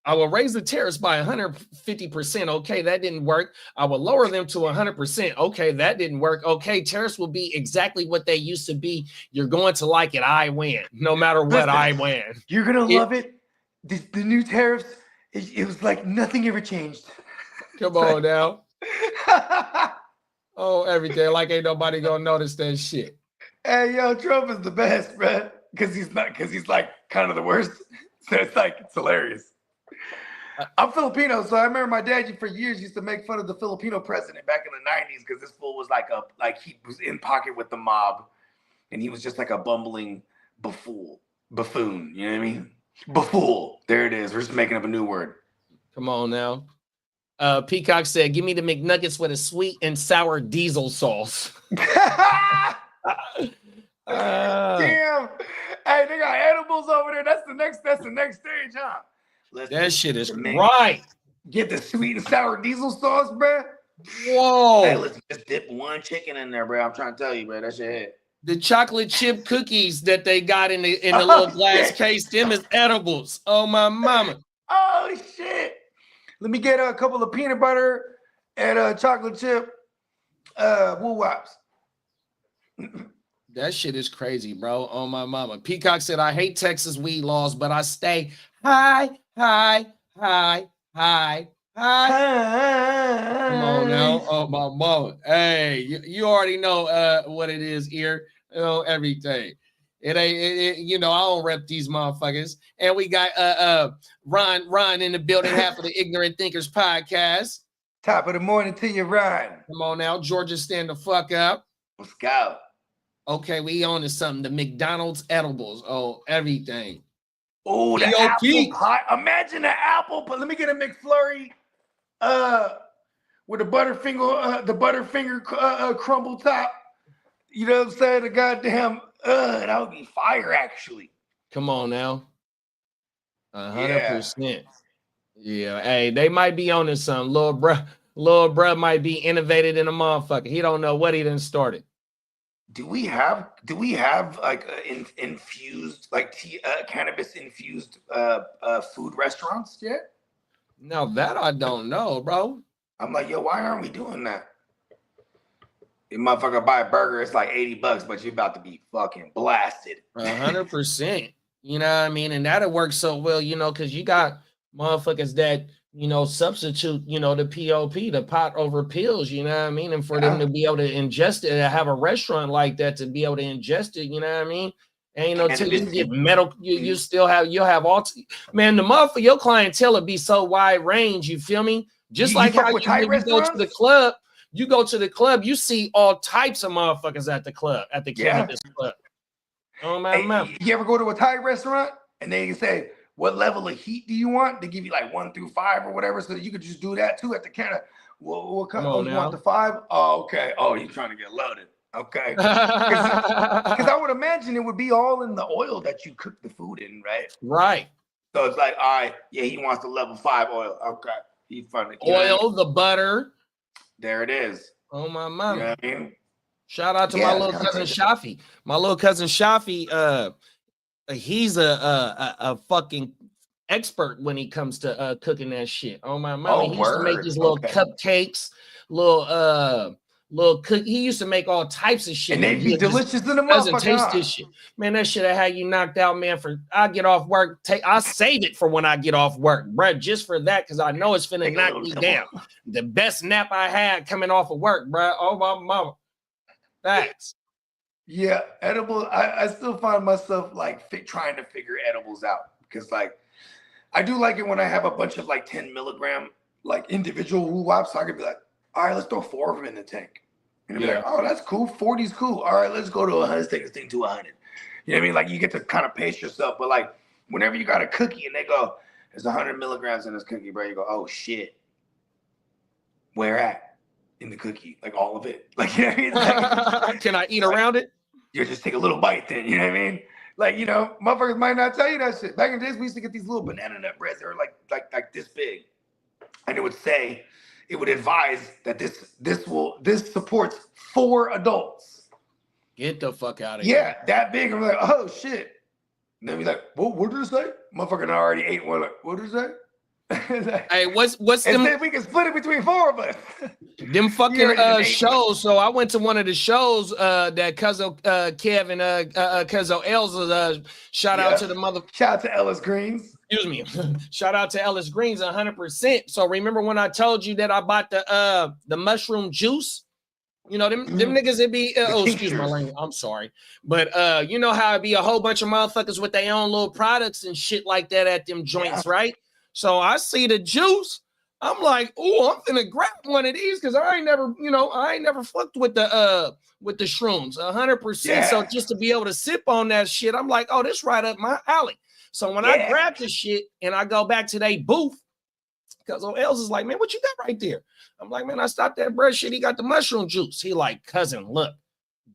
I will raise the tariffs by 150%. Okay, that didn't work. I will lower them to 100%. Okay, that didn't work. Okay, tariffs will be exactly what they used to be. You're going to like it. I win. No matter what, I win. You're going to love it. The new tariffs, it was like nothing ever changed. Come on now. Oh, everything. Like ain't nobody going to notice that shit. Hey, yo, Trump is the best, bro. Because he's like kind of the worst. So it's hilarious. I'm Filipino, so I remember my dad for years used to make fun of the Filipino president back in the 90s because this fool was like he was in pocket with the mob, and he was just like a bumbling buffoon. You know what I mean? Buffool. There it is. We're just making up a new word. Come on now. Peacock said, "Give me the McNuggets with a sweet and sour diesel sauce." Damn. Hey, they got edibles over there. That's the next stage, huh? That shit is right. Get the sweet and sour diesel sauce, bro. Whoa. Hey, let's just dip one chicken in there, bro. I'm trying to tell you, bro. That's your head. The chocolate chip cookies that they got in the little glass case, them is edibles. Oh, my mama. Oh, shit. Let me get a couple of peanut butter and a chocolate chip woo wops. That shit is crazy, bro. Oh my mama. Peacock said, I hate Texas weed laws, but I stay high. Come on now. Oh my mama. Hey, you already know what it is here. You know, everything. It ain't you know, I don't rep these motherfuckers. And we got Ron in the building, half of the Ignorant Thinkers podcast. Top of the morning to you, Ron. Come on now, Georgia, stand the fuck up. Let's go. Okay, we on to something. The McDonald's edibles. Oh, everything. Oh, the apple pie. Imagine the apple pie. Let me get a McFlurry with the Butterfinger crumble top. You know what I'm saying? The goddamn that would be fire, actually. Come on now. 100%. Yeah. Hey, they might be on to something. Little bruh might be innovated in a motherfucker. He don't know what he done started. Do we have like infused like cannabis infused food restaurants yet? No, that I don't know, bro. I'm like, yo, why aren't we doing that? You motherfucker buy a burger, it's like $80, but you're about to be fucking blasted. 100%. You know what I mean? And that'll work so well, you know, because you got motherfuckers that, you know, substitute, you know, the POP, the pot over pills, you know what I mean? And for them to be able to ingest it, have a restaurant like that to be able to ingest it, you know what I mean? And you know, till you get medical, you'll have all, man, the motherfucker, your clientele will be so wide range, you feel me? Just like how you go to the club, you see all types of motherfuckers at the club, at the cannabis club. Oh man, you ever go to a Thai restaurant and they say, what level of heat do you want? They give you like 1 through 5 or whatever, so that you could just do that too at the counter. What kind of you want the 5? Oh, okay. Oh, you're trying to get loaded. Okay. Because I would imagine it would be all in the oil that you cook the food in, right? Right. So it's like, all right, yeah, he wants the level 5 oil. Okay. He's funny. Oil, the butter. There it is. Oh my mama. You know what I mean? Shout out to my little cousin Shafi. My little cousin Shafi, he's a fucking expert when he comes to cooking that shit. Oh my mama. He used to make these little cupcakes, little cook. He used to make all types of shit. And they'd be delicious in the motherfucker. Doesn't taste this shit. Man, that shit had you knocked out, man. I get off work. I save it for when I get off work, bro. Just for that, because I know it's finna knock me down. The best nap I had coming off of work, bro. Oh my mama. Thanks. Yeah, edible. I still find myself like trying to figure edibles out, because like I do like it when I have a bunch of like 10 milligram like individual woo-wops. So I could be like, all right, let's throw 4 of them in the tank. And be like, oh, that's cool. 40's cool. All right, let's go to 100. Let's take this thing to 100. You know what I mean? Like you get to kind of pace yourself. But like whenever you got a cookie and they go, there's 100 milligrams in this cookie, bro. You go, oh shit. Where at? In the cookie, like all of it. Like, you know what I mean? Like, can I eat around it? You just take a little bite then, you know what I mean? Like, you know, motherfuckers might not tell you that shit. Back in the days, we used to get these little banana nut breads that were like this big. And it would advise that this supports 4 adults. Get the fuck out of here. Yeah, that big. I'm like, oh shit. And then be like, what did it say? Motherfucker already ate one. Like, what did it say? Hey, what's them? We can split it between 4 of us. Them fucking shows. So I went to one of the shows that Cuzzo Kev and Cuzzo Els shout out to the mother. Shout out to Ellis Greens. Excuse me. Shout out to Ellis Greens 100%. So remember when I told you that I bought the mushroom juice? You know, them niggas, it be, excuse my language. I'm sorry. But you know how it be a whole bunch of motherfuckers with their own little products and shit like that at them joints, right? So I see the juice. I'm like, oh, I'm finna grab one of these because I ain't never fucked with the shrooms 100%. Yeah. So just to be able to sip on that shit, I'm like, oh, this right up my alley. So when I grab the shit and I go back to their booth, because Els is like, man, what you got right there? I'm like, man, I stopped that bread shit. He got the mushroom juice. He like, cousin, look,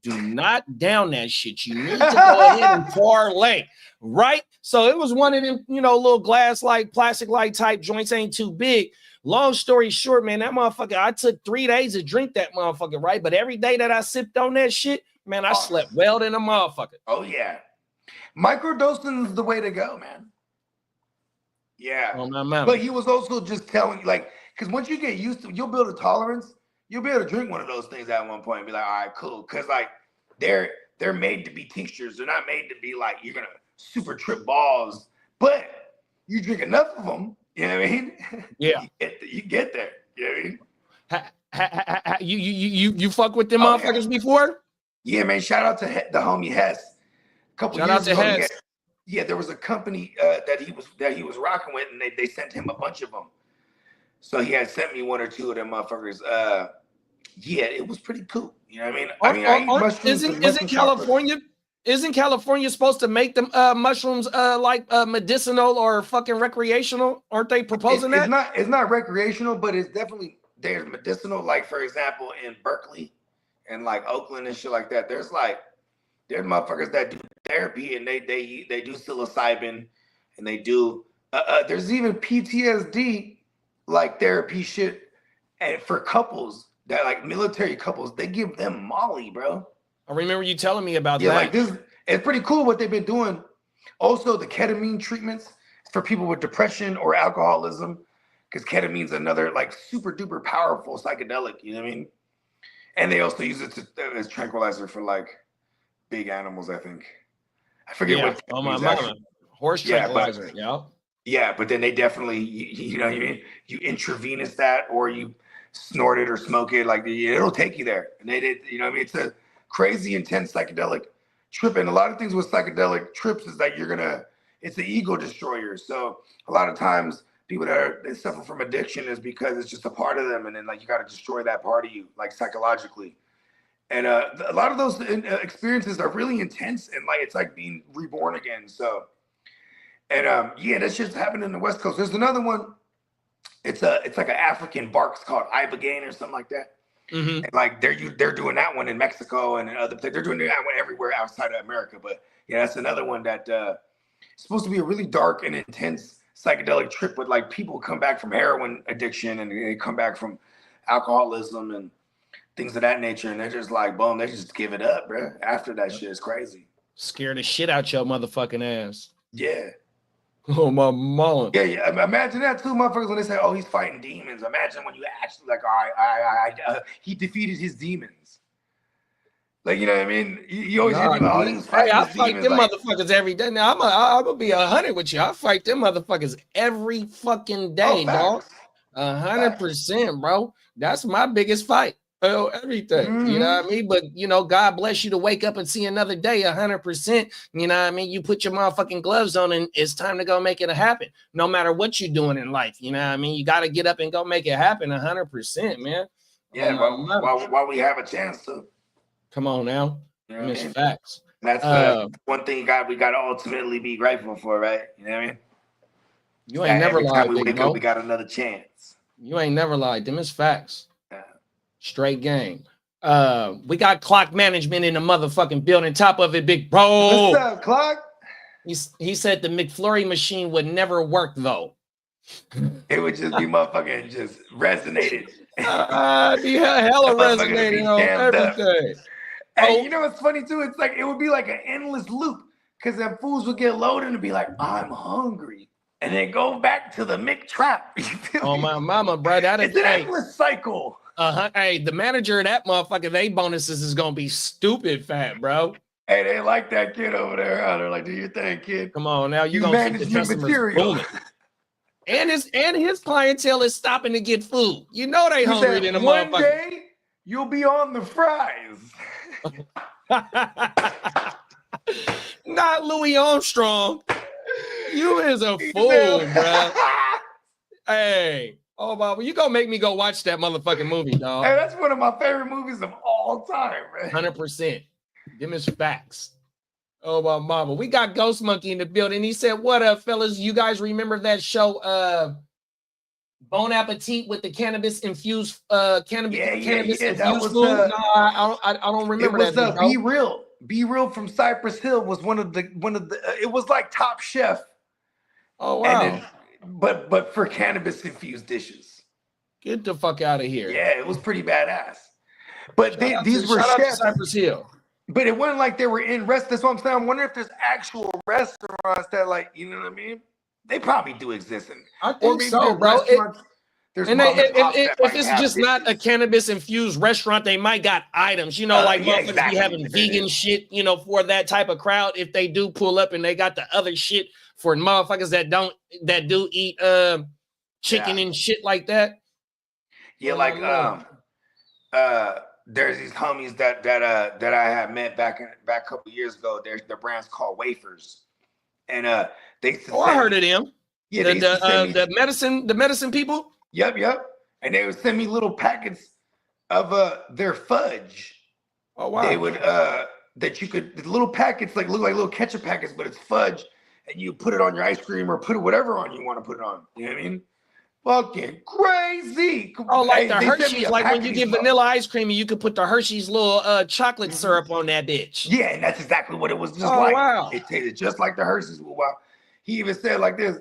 do not down that shit. You need to go ahead and parlay, right? So it was one of them, you know, little glass like plastic like type joints, ain't too big. Long story short, man, that motherfucker, I took 3 days to drink that motherfucker, right? But every day that I sipped on that shit, man, I slept well than a motherfucker. Oh yeah, microdosing is the way to go, man. Yeah. Oh, man. But he was also just telling you, like, because once you get used to, you'll build a tolerance. You'll be able to drink one of those things at one point and be like, all right, cool. Because like they're they're made to be tinctures. They're not made to be like you're gonna super trip balls, but you drink enough of them. You know what I mean? Yeah. you get there. You know what I mean? You fuck with them motherfuckers before? Yeah, man. Shout out to the homie Hess. A couple Shout years out to ago, Hess. yeah, there was a company that he was rocking with, and they sent him a bunch of them. So he had sent me one or two of them motherfuckers. Yeah, it was pretty cool. You know what I mean? I eat mushrooms. Isn't California supposed to make them mushrooms like medicinal or fucking recreational? Aren't they proposing that? It's not recreational, but it's definitely there's medicinal. Like for example, in Berkeley and like Oakland and shit like that, there's motherfuckers that do therapy and they do psilocybin and they do there's even PTSD like therapy shit, and for couples that like military couples, they give them Molly, bro. I remember you telling me about that. Like this, it's pretty cool what they've been doing. Also, the ketamine treatments for people with depression or alcoholism, because ketamine's another like super duper powerful psychedelic. You know what I mean? And they also use it as tranquilizer for like big animals. I think I forget what. Oh my mama, horse tranquilizer. Yeah, but then they definitely you know what I mean? You intravenous that or you snort it or smoke it. Like it'll take you there. And they did. You know what I mean? It's a crazy intense psychedelic trip, and a lot of things with psychedelic trips is that it's an ego destroyer. So a lot of times people they suffer from addiction is because it's just a part of them, and then like you got to destroy that part of you like psychologically. And a lot of those experiences are really intense, and like it's like being reborn again. So and yeah, that's just happened in the West Coast. There's another one, it's like an African bark called ibogaine or something like that. Mm-hmm. And like they're doing that one in Mexico and in other places. They're doing that one everywhere outside of America. But yeah, that's another one that supposed to be a really dark and intense psychedelic trip. With like people come back from heroin addiction and they come back from alcoholism and things of that nature, and they're just like, boom, they just give it up, bro. After that shit is crazy. Scare the shit out your motherfucking ass. Yeah. Oh my mom. Yeah. Imagine that too, motherfuckers, when they say, "Oh, he's fighting demons." Imagine when you actually like, "All right, he defeated his demons." Like, you know what I mean? You always hear people, "Oh, he's fighting I his fight demons." them Like, motherfuckers every day. Now I'm gonna be 100 with you. I fight them motherfuckers every fucking day, dog. 100%, bro. That's my biggest fight. Oh, everything. Mm-hmm. You know what I mean? But you know, God bless you to wake up and see another day. 100%. You know what I mean? You put your motherfucking gloves on and it's time to go make it happen. No matter what you're doing in life. You know what I mean? You got to get up and go make it happen. 100%, man. yeah, while we have a chance to. Come on now. You know It's what I mean? facts. That's one thing we got to ultimately be grateful for, right? You know what I mean? You ain't never every time lied, we big wake bro. up, we got another chance. You ain't never lied. Them is facts. Yeah. Straight game. We got clock management in the motherfucking building. Top of it, big bro. What's up, Clock? He said the McFlurry machine would never work though. It would just be motherfucking just resonated. Yeah, hella resonating on everything. Hey, you know what's funny too? It's like it would be like an endless loop because them fools would get loaded and be like, "I'm hungry," and then go back to the Mick trap. You feel Oh me? my mama, bro. That is It's an endless cycle. Hey, the manager of that motherfucker, they bonuses is gonna be stupid fat, bro. Hey, they like that kid over there. They're like, "Do your thing, kid." Come on now, you You gonna keep manage the your customers material. booming. And his clientele is stopping to get food. You know they He hungry said, than a one motherfucker. day you'll be on the fries. Not Louis Armstrong. You is a fool, bro. Hey, oh my, you gonna make me go watch that motherfucking movie, dog. Hey, that's one of my favorite movies of all time, man. 100%. Them is facts. Oh my mama. We got Ghost Monkey in the building. He said, "What up, fellas? You guys remember that show Bon Appetit with the cannabis infused cannabis infused food?" No, I don't remember it was, that. Be Real. Be Real from Cypress Hill was one of the it was like Top Chef. Oh wow. And then, but for cannabis infused dishes. Get the fuck out of here. Yeah, it was pretty badass. But these were shout out to chefs. Cypress Hill. But it wasn't like they were in rest. That's what I'm saying. I'm wondering if there's actual restaurants that, like, you know what I mean? They probably do exist. I think so, bro. There's And mom and pops that if might it's have just not a dishes. cannabis infused restaurant, they might got items, you know, like yeah, motherfuckers exactly. be having vegan shit, you know, for that type of crowd. If they do pull up and they got the other shit for motherfuckers that do eat chicken and shit like that. Yeah, like there's these homies that I had met back a couple years ago. Their brand's called Wafers, and they used to I heard of them. Yeah, the medicine people. Yep. And they would send me little packets of their fudge. Oh wow. They would that you could the little packets look like little ketchup packets, but it's fudge, and you put it on your ice cream or put whatever on you want to put it on. You know what I mean? Fucking crazy. Oh, like the Hershey's, like when you get vanilla ice cream and you could put the Hershey's little chocolate syrup on that bitch. Yeah, and that's exactly what it was just Wow. It tasted just like the Hershey's. Wow. He even said like this,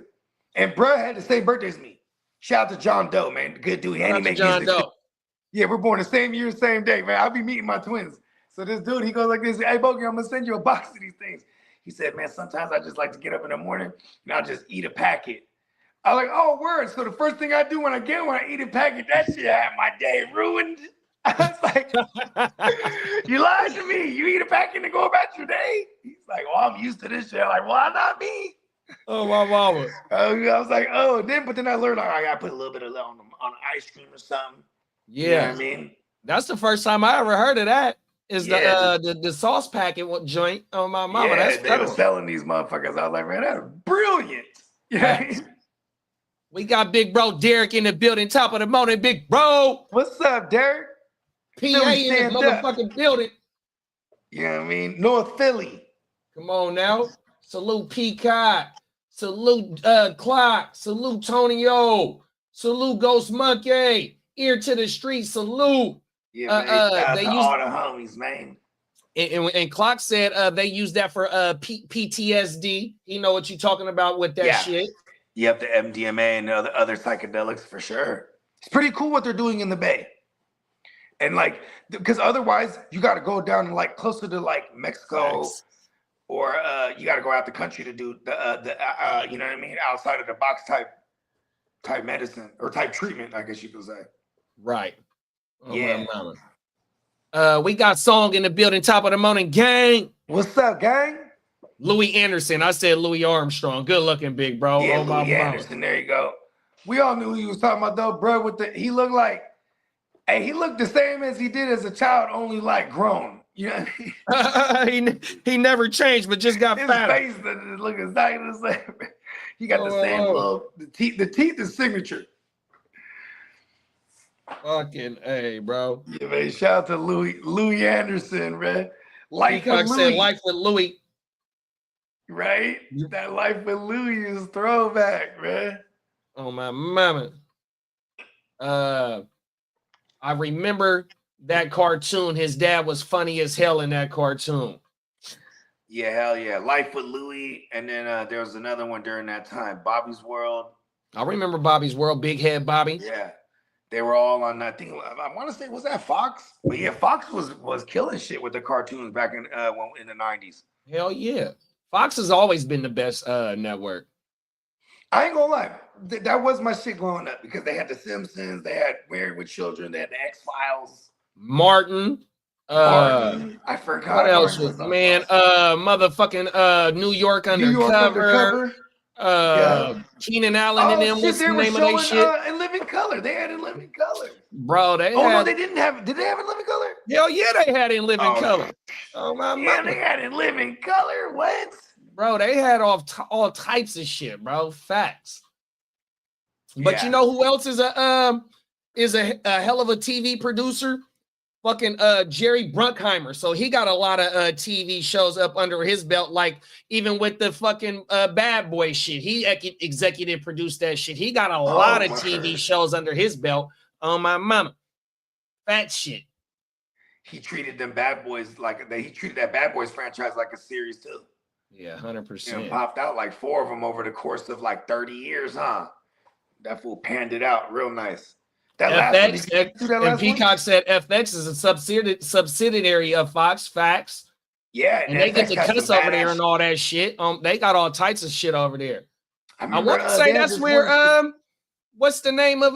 and bruh had the same birthday as me. Shout out to John Doe, man. Good dude. And he make John Doe. Yeah, we're born the same year, same day, man. I'll be meeting my twins. So this dude, he goes like this, hey, Bogey, I'm gonna send you a box of these things. He said, man, sometimes I just like to get up in the morning and I'll just eat a packet. I was like, oh, word. So the first thing I do when I eat a packet, that shit had my day ruined. I was like, you lied to me. You eat a packet and go about your day? He's like, well, I'm used to this shit. I'm like, why not me? Oh, my mama. I was like, oh, but then I learned I gotta put a little bit of that on ice cream or something. Yeah. You know what I mean? That's the first time I ever heard of that. Is the sauce packet joint on my mama. Yeah, That's they were selling these motherfuckers. I was like, man, that's brilliant. Yeah. We got big bro Derek in the building, top of the morning, big bro. What's up, Derek? PA in the motherfucking building. You know what I mean? North Philly. Come on now. Salute Peacock. Salute Clock. Salute Tonyo. Salute Ghost Monkey. Ear to the street. Salute. Yeah, man. They use all the homies, man. And Clock said they use that for PTSD. You know what you're talking about with that shit. Yep, the MDMA and the other psychedelics for sure. It's pretty cool what they're doing in the Bay. And like, because otherwise you got to go down like closer to like Mexico, or you got to go out the country to do the you know what I mean, outside of the box type medicine or type treatment, I guess you could say. Right. Oh, yeah. We got Song in the building, top of the morning, gang. What's up, gang? Louis Anderson. I said Louis Armstrong. Good looking, big bro. Yeah, Louis Anderson. There you go. We all knew who he was talking about, though, bro. He looked like, he looked the same as he did as a child, only like grown. You know what I mean? he never changed, but just got fatter. His face look exactly the same. He got the same little, the teeth is signature. Fucking A, bro. Yeah, man. Shout out to Louis Anderson, man. Life with Louis. Said life with Louis. Right? That Life with Louis is throwback, man. Oh, my mama. I remember that cartoon. His dad was funny as hell in that cartoon. Yeah, hell yeah. Life with Louis. And then there was another one during that time. Bobby's World. I remember Bobby's World. Big Head Bobby. Yeah. They were all on that thing. I want to say, was that Fox? But yeah, Fox was killing shit with the cartoons back in the 90s. Hell yeah. Fox has always been the best network. I ain't gonna lie. That was my shit growing up because they had The Simpsons, they had Married with Children, they had the X-Files. Martin. I forgot. What else was, man? Motherfucking New York Undercover. Keenan Allen and them. What's the name of that shit? In Living Color. They had In Living Color. Bro, no, they didn't have. Did they have In Living Color? Hell yeah, they had In Living Color. Oh my God. They had In Living Color. What? Bro, they had all types of shit, bro. Facts. But you know who else is a hell of a TV producer? Fucking Jerry Bruckheimer. So he got a lot of TV shows up under his belt, like even with the fucking Bad Boy shit. He executive produced that shit. He got a lot of TV shows under his belt. On my mama. Fat shit. He treated them Bad Boys he treated that Bad Boys franchise like a series too. Yeah, 100%. You know, popped out like 4 of them over the course of like 30 years, huh? That fool panned it out real nice. That FX, and Peacock said FX is a subsidiary of Fox. Facts. Yeah, and they get to cuss over there and all that shit. They got all types of shit over there. I want to say that's where what's the name of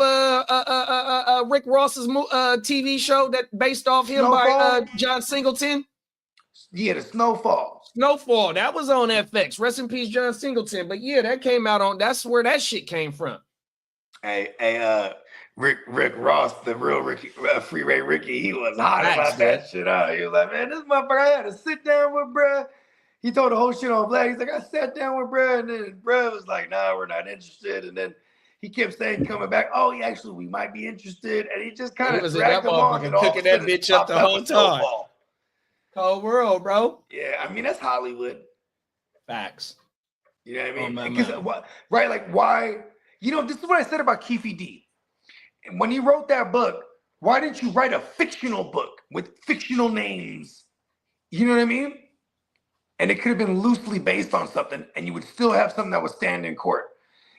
Rick Ross's TV show that based off him by John Singleton? Yeah, the Snowfall. Snowfall. That was on FX. Rest in peace, John Singleton. But yeah, that came out on. That's where that shit came from. Hey, Rick Ross, the real Ricky, Freeway Ricky, he was hot about that shit. He was like, man, this motherfucker I had to sit down with, bruh. He told the whole shit on black. He's like, I sat down with bruh, and then bruh was like, nah, we're not interested. And then he kept saying, coming back, oh, actually, we might be interested. And he just kind of dragged him on. And cooking that bitch up the whole time. Whole world, bro. Yeah, I mean, that's Hollywood. Facts. You know what I mean? Right, like, why? You know, this is what I said about Keefe D. And when he wrote that book, why didn't you write a fictional book with fictional names? You know what I mean? And it could have been loosely based on something, and you would still have something that would stand in court.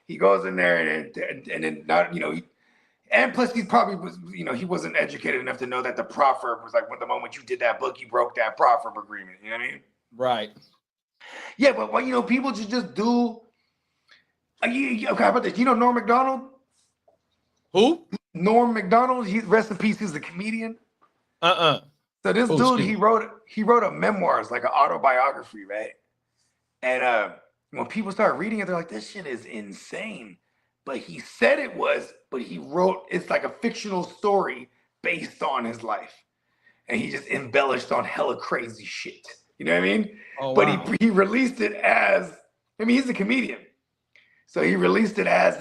He goes in there and then not, you know, and plus he probably was, you know, he wasn't educated enough to know that the proffer was like, when the moment you did that book, you broke that proffer agreement. You know what I mean? Right. Yeah, but you know, people should just do. Okay, how about this? You know Norm Macdonald? Who? Norm Macdonald. He rest in peace. He's a comedian. So this dude, he wrote a memoirs, like an autobiography, right? And when people start reading it, they're like, this shit is insane. But he said it was, but he wrote, it's like a fictional story based on his life. And he just embellished on hella crazy shit. You know what I mean? Oh, but wow. he released it as, I mean, he's a comedian. So he released it as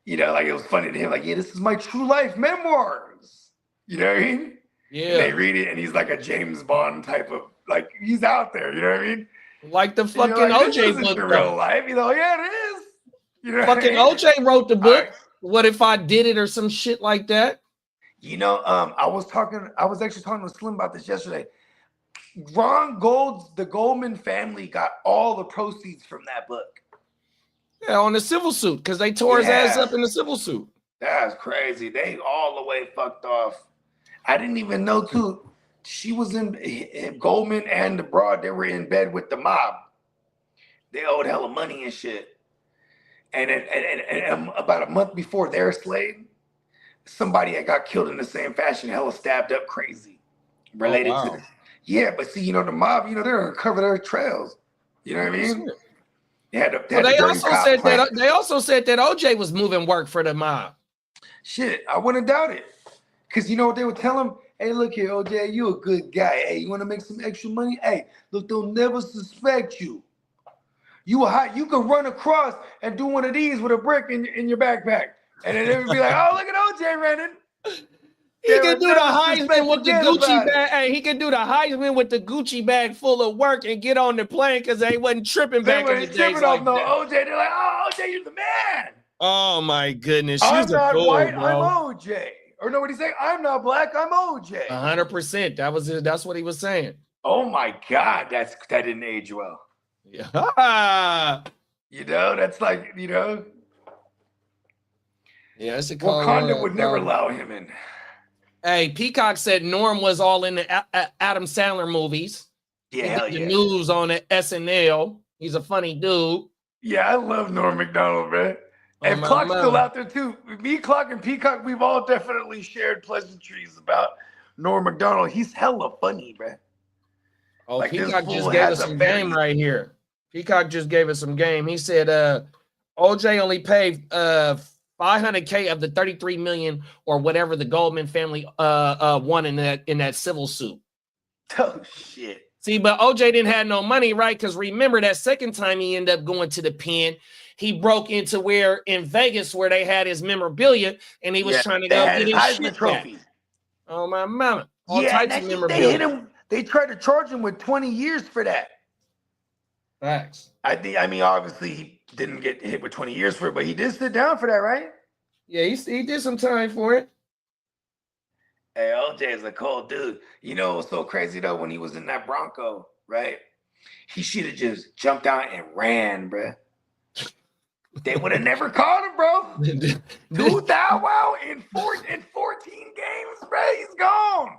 you know, like it was funny to him, like, yeah, this is my true life memoirs. You know what I mean? Yeah. And they read it and he's like a James Bond type of, like, he's out there, you know what I mean? Like the fucking OJ book. In real life, you know, yeah, it is. You know fucking OJ wrote the book. Right. What if I did it or some shit like that? You know, I was actually talking to Slim about this yesterday. The Goldman family got all the proceeds from that book. Yeah, on the civil suit, because they tore his ass up in the civil suit. That's crazy. They all the way fucked off. I didn't even know, too. She was in Goldman and the broad, they were in bed with the mob. They owed hella money and shit. And about a month before their slave, somebody had got killed in the same fashion, hella stabbed up crazy. Related to this. Yeah, but see, you know, the mob, you know, they're gonna cover their trails. You know what I mean? They also said that OJ was moving work for the mob. Shit, I wouldn't doubt it. Because you know what they would tell him? Hey, look here, OJ, you a good guy. Hey, you want to make some extra money? Hey, look, they'll never suspect you. You can run across and do one of these with a brick in your backpack. And then they would be like, oh, look at OJ running. He can do the Heisman with the Gucci bag. Hey, he can do the Heisman with the Gucci bag full of work and get on the plane because they wasn't tripping back in the days like no OJ. They're like, oh, OJ, you're the man. Oh my goodness, I'm not white, bro. I'm OJ. Or no, what he say? I'm not black, I'm OJ. 100%. That's what he was saying. Oh my God, that didn't age well. Yeah. You know, that's like, you know. Yeah, it's a Wakanda would never allow him in. Hey, Peacock said Norm was all in the Adam Sandler movies. Yeah, the news on the SNL. He's a funny dude. Yeah, I love Norm Macdonald, man. And Clark's still out there too. Me, Clark, and Peacock, we've all definitely shared pleasantries about Norm Macdonald. He's hella funny, man. Oh, like, Peacock just gave us some game right here. Peacock just gave us some game. He said OJ only paid $500K of the $33 million or whatever the Goldman family won in that civil suit. Oh shit. See, but OJ didn't have no money, right? Because remember that second time he ended up going to the pen, he broke into where in Vegas where they had his memorabilia and he was trying to go get his shit back. Oh my mama. All types of memorabilia. They hit him. They tried to charge him with 20 years for that. Facts. I mean, obviously he didn't get hit with 20 years for it, but he did sit down for that, right? Yeah, he did some time for it. Hey, OJ is a cold dude. You know, it was so crazy though when he was in that Bronco, right? He should have just jumped out and ran, bro. They would have never caught him, bro. Dude, that wow in 14 games, bro, he's gone.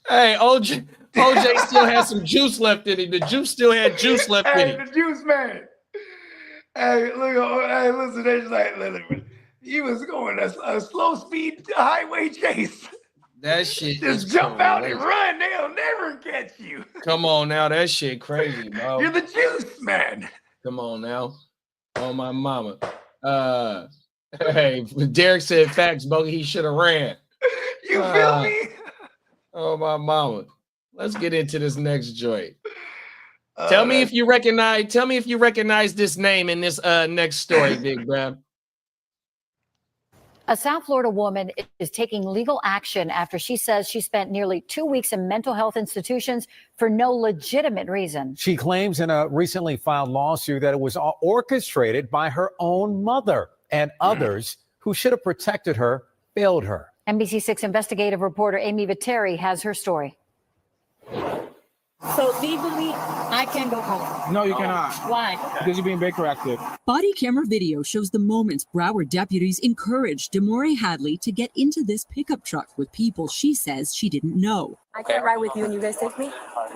Hey, OJ still has some juice left in him. The juice still had juice left in him. The juice man. Hey, look, hey, listen, they just like, listen. You was going a slow speed highway chase. That shit Just is jump out and crazy. run. They'll never catch you. Come on now, that shit crazy, bro. You're the juice, man. Come on now. Oh my mama. Hey, Derek said facts, Bogey. He should have ran. You feel me? Oh my mama. Let's get into this next joint. Tell me if you recognize this name in this next story, Big Bram. A South Florida woman is taking legal action after she says she spent nearly 2 weeks in mental health institutions for no legitimate reason. She claims in a recently filed lawsuit that it was orchestrated by her own mother and others who should have protected her failed her. NBC6 investigative reporter Amy Viteri has her story. So legally, I can go home. No, you cannot. Why? Because you're being Baker active. Body camera video shows the moments Broward deputies encouraged Demore Hadley to get into this pickup truck with people she says she didn't know. I can't ride with you and you guys take me?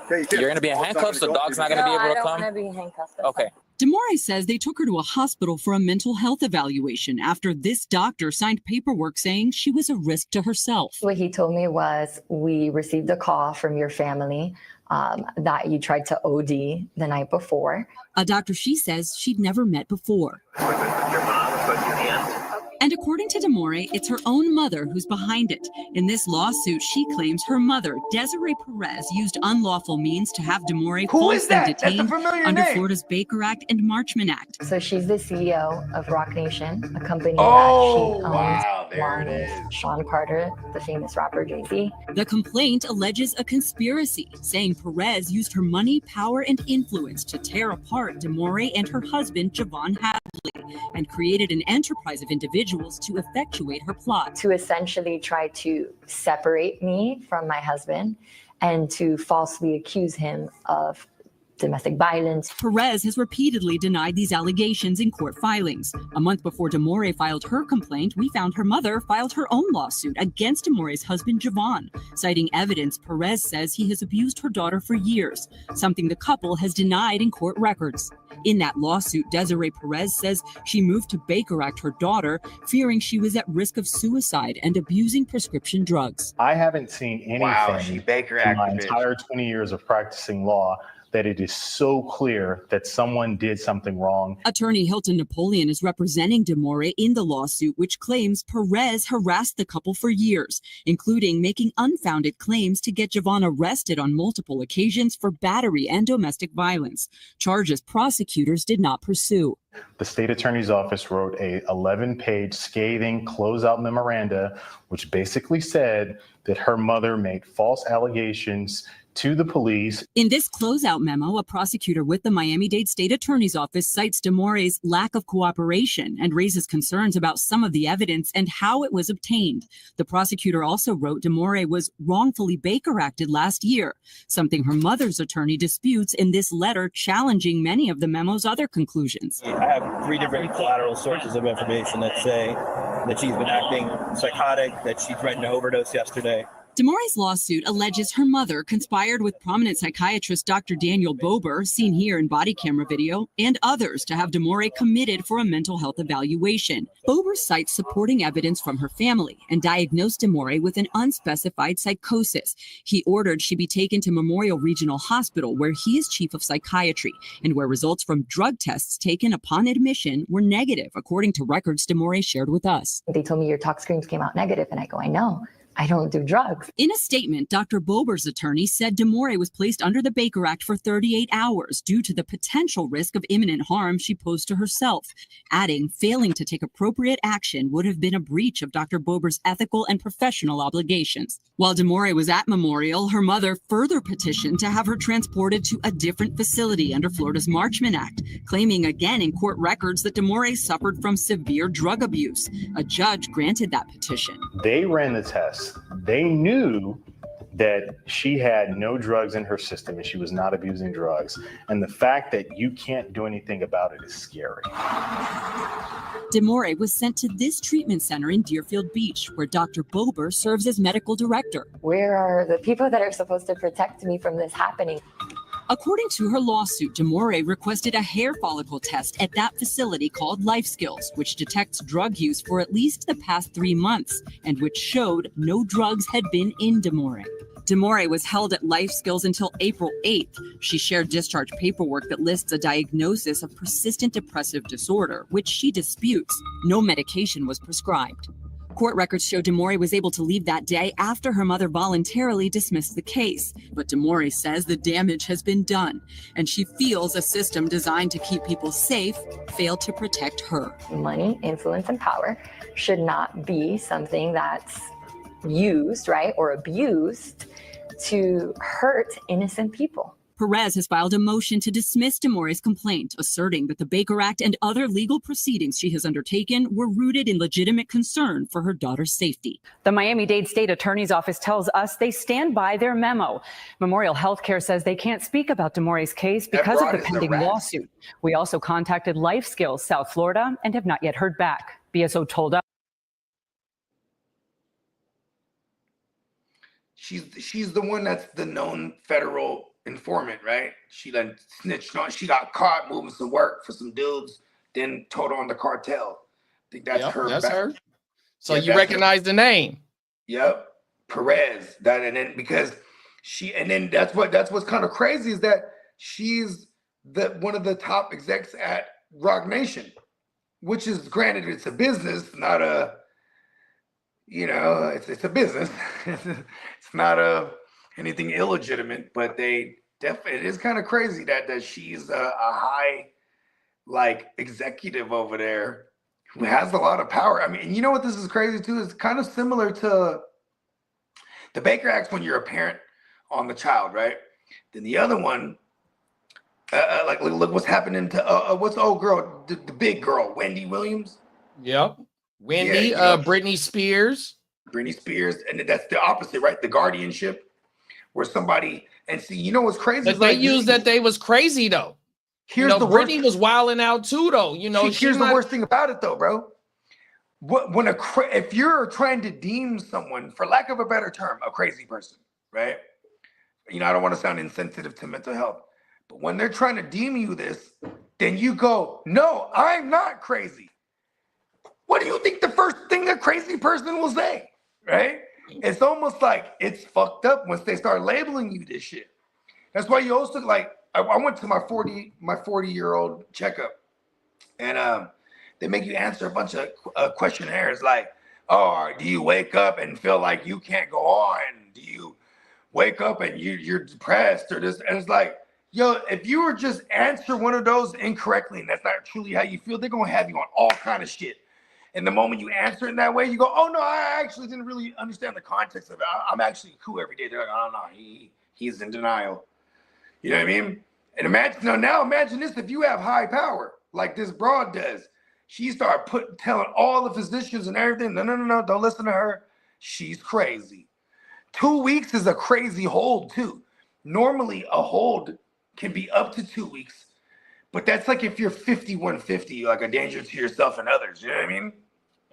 You're going to be in handcuffs? The dog's not going to be able to come? No, I don't want to be handcuffed. Okay. Demore says they took her to a hospital for a mental health evaluation after this doctor signed paperwork saying she was a risk to herself. What he told me was, we received a call from your family that you tried to OD the night before. A doctor she says she'd never met before. And according to Demore, it's her own mother who's behind it. In this lawsuit, she claims her mother, Desiree Perez, used unlawful means to have Demore falsely detained under Florida's Baker Act and Marchman Act. So she's the CEO of Rock Nation, a company Oh, that she owns wow, there along it with is. Sean Carter, the famous rapper Jay-Z. The complaint alleges a conspiracy, saying Perez used her money, power, and influence to tear apart Demore and her husband, Javon Hadley, and created an enterprise of individuals to effectuate her plot. To essentially try to separate me from my husband and to falsely accuse him of domestic violence. Perez has repeatedly denied these allegations in court filings. A month before Demore filed her complaint, we found her mother filed her own lawsuit against Demore's husband, Javon, citing evidence Perez says he has abused her daughter for years, something the couple has denied in court records. In that lawsuit, Desiree Perez says she moved to Baker Act her daughter, fearing she was at risk of suicide and abusing prescription drugs. I haven't seen anything in my entire 20 years of practicing law that it is so clear that someone did something wrong. Attorney Hilton Napoleon is representing Demore in the lawsuit, which claims Perez harassed the couple for years, including making unfounded claims to get Javon arrested on multiple occasions for battery and domestic violence, charges prosecutors did not pursue. The state attorney's office wrote a 11-page scathing closeout memoranda, which basically said that her mother made false allegations to the police. In this closeout memo, a prosecutor with the Miami-Dade State Attorney's Office cites Demore's lack of cooperation and raises concerns about some of the evidence and how it was obtained. The prosecutor also wrote Demore was wrongfully Baker Acted last year, something her mother's attorney disputes in this letter challenging many of the memo's other conclusions. I have 3 different collateral sources of information that say that she's been acting psychotic, that she threatened to overdose yesterday. Demore's lawsuit alleges her mother conspired with prominent psychiatrist Dr. Daniel Bober, seen here in body camera video, and others to have Demore committed for a mental health evaluation. Bober cites supporting evidence from her family and diagnosed Demore with an unspecified psychosis. He ordered she be taken to Memorial Regional Hospital, where he is chief of psychiatry, and where results from drug tests taken upon admission were negative, according to records Demore shared with us. They told me your tox screens came out negative, and I go, I know. I don't do drugs. In a statement, Dr. Bober's attorney said Demore was placed under the Baker Act for 38 hours due to the potential risk of imminent harm she posed to herself, adding failing to take appropriate action would have been a breach of Dr. Bober's ethical and professional obligations. While Demore was at Memorial, her mother further petitioned to have her transported to a different facility under Florida's Marchman Act, claiming again in court records that Demore suffered from severe drug abuse. A judge granted that petition. They ran the test. They knew that she had no drugs in her system and she was not abusing drugs. And the fact that you can't do anything about it is scary. Demore was sent to this treatment center in Deerfield Beach, where Dr. Bober serves as medical director. Where are the people that are supposed to protect me from this happening? According to her lawsuit, Demore requested a hair follicle test at that facility called Life Skills, which detects drug use for at least the past 3 months, and which showed no drugs had been in Demore. Demore was held at Life Skills until April 8th. She shared discharge paperwork that lists a diagnosis of persistent depressive disorder, which she disputes. No medication was prescribed. Court records show Demore was able to leave that day after her mother voluntarily dismissed the case. But Demore says the damage has been done, and she feels a system designed to keep people safe failed to protect her. Money, influence, and power should not be something that's used, right, or abused to hurt innocent people. Perez has filed a motion to dismiss Demore's complaint, asserting that the Baker Act and other legal proceedings she has undertaken were rooted in legitimate concern for her daughter's safety. The Miami-Dade State Attorney's Office tells us they stand by their memo. Memorial Healthcare says they can't speak about Demore's case because of the pending lawsuit. We also contacted Life Skills South Florida and have not yet heard back. BSO told us. She's the one that's the known federal informant, right? She then snitched on. She got caught moving some work for some dudes, then told on the cartel. I think that's her. That's her. So you recognize the name? Yep, Perez. That and then because she and then that's what's kind of crazy is that she's one of the top execs at Rock Nation, which is granted it's a business, not a. You know, it's a business. It's not anything illegitimate, but they definitely, it is kind of crazy that she's a high like executive over there who has a lot of power. I mean, you know what this is crazy too? It's kind of similar to the Baker Act when you're a parent on the child, right? Then the other one, like look what's happening to what's the old girl, the big girl, Wendy Williams. Yep. Wendy, Britney Spears. Britney Spears, and that's the opposite, right? The guardianship, where somebody and see, you know what's crazy? But they used that they was crazy though. Here's the Britney was wilding out too, though. You know, here's the worst thing about it, though, bro. If you're trying to deem someone, for lack of a better term, a crazy person, right? You know, I don't want to sound insensitive to mental health, but when they're trying to deem you this, then you go, "No, I'm not crazy." What do you think the first thing a crazy person will say, right? It's almost like it's fucked up once they start labeling you this shit. That's why you also like, I went to my 40-year-old checkup, and they make you answer a bunch of questionnaires like, oh, do you wake up and feel like you can't go on? Do you wake up and you're depressed or this? And it's like, yo, if you were just answer one of those incorrectly and that's not truly how you feel, they're going to have you on all kind of shit. And the moment you answer it that way, you go, oh, no, I actually didn't really understand the context of it. I'm actually cool every day. They're like, oh, no, he's in denial. You know what I mean? And imagine this, if you have high power, like this broad does. She started telling all the physicians and everything, no, don't listen to her. She's crazy. 2 weeks is a crazy hold, too. Normally, a hold can be up to 2 weeks. But that's like if you're 5150, you're like a danger to yourself and others. You know what I mean?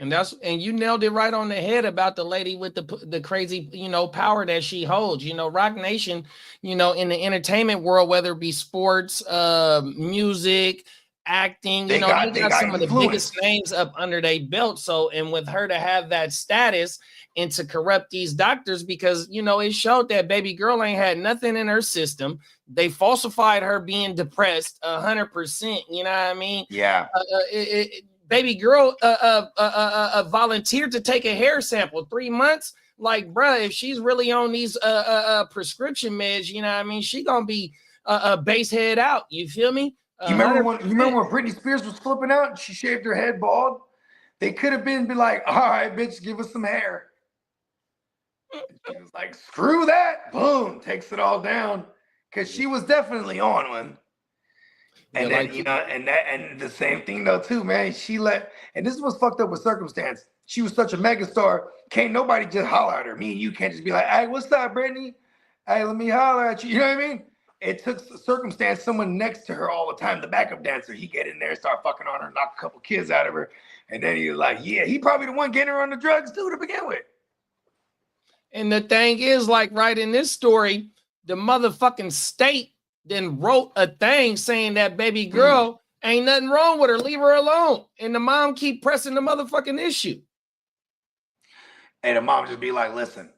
And you nailed it right on the head about the lady with the crazy, power that she holds. Rock Nation, in the entertainment world, whether it be sports, music, acting, they got some of the biggest names up under their belt. So, and with her to have that status and to corrupt these doctors, because, it showed that baby girl ain't had nothing in her system. They falsified her being depressed 100%. You know what I mean? Yeah. Baby girl volunteered to take a hair sample 3 months. Like, bruh, if she's really on these prescription meds, you know what I mean? She gonna be base head out. You feel me? You remember when Britney Spears was flipping out and she shaved her head bald? They could have be like, all right, bitch, give us some hair. She was like, screw that. Boom, takes it all down. Because she was definitely on one. And then, and the same thing though, too, man. And this was fucked up with circumstance. She was such a megastar. Can't nobody just holler at her. Me and you can't just be like, hey, what's up, Brittany? Hey, let me holler at you. You know what I mean? It took circumstance, someone next to her all the time, the backup dancer. He get in there, start fucking on her, knock a couple kids out of her. And then he was like, yeah, he probably the one getting her on the drugs too to begin with. And the thing is, like, right in this story, the motherfucking state then wrote a thing saying that baby girl ain't nothing wrong with her, leave her alone. And the mom keep pressing the motherfucking issue. And the mom just be like, listen,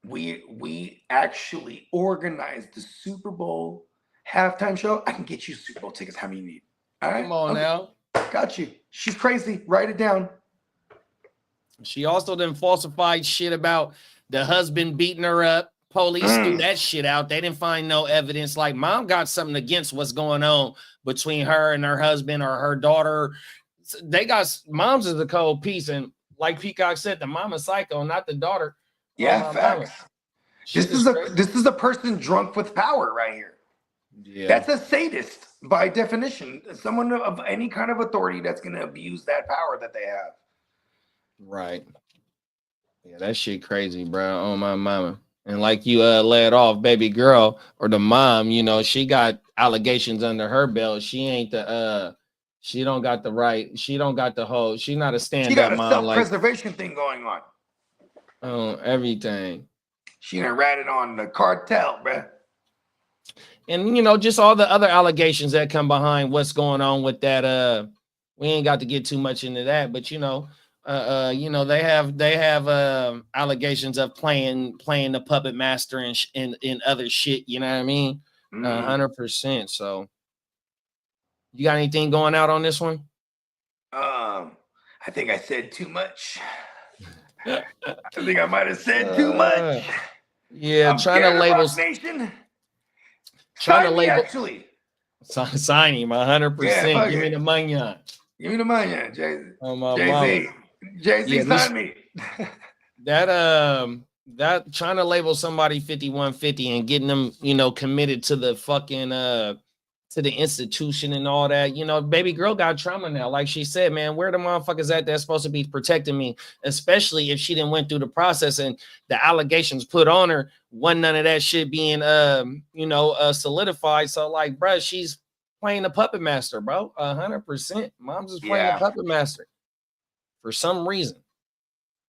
we actually organized the Super Bowl halftime show. I can get you Super Bowl tickets, how many you need. All right. Come on now. Got you. She's crazy. Write it down. She also then falsified shit about the husband beating her up. Police threw that shit out. They didn't find no evidence. Like, mom got something against what's going on between her and her husband or her daughter. They got moms is the cold piece. And like Peacock said, the mama's psycho, not the daughter. Yeah, facts. This is a person drunk with power right here. Yeah. That's a sadist by definition. Someone of any kind of authority that's going to abuse that power that they have. Right. Yeah, that shit crazy, bro. On my mama. And like you led off, baby girl or the mom, you know, she got allegations under her belt. She ain't the she don't got the right. She don't got the whole. She's not a stand-up She got a mom. self-preservation thing going on. Oh, everything. She done ratted on the cartel, bruh. And you know, just all the other allegations that come behind what's going on with that. We ain't got to get too much into that, but you know, they have allegations of playing the puppet master and other shit. You know what I mean? 100%. So, you got anything going out on this one? I think I said too much. I think I might have said too much. Yeah, trying to label. Trying to label. Actually, sign him 100%. Yeah, Give me the money. Give me the money, Jay-Z. Oh my Jay-Z. Jay-Z, yeah, sign me. that trying to label somebody 5150 and getting them, you know, committed to the fucking to the institution and all that. You know, baby girl got trauma now. Like she said, man, where the motherfuckers at that's supposed to be protecting me, especially if she didn't went through the process and the allegations put on her, wasn't none of that shit being solidified. So like, bro, she's playing the puppet master, bro. 100%. Mom's just playing the puppet master for some reason.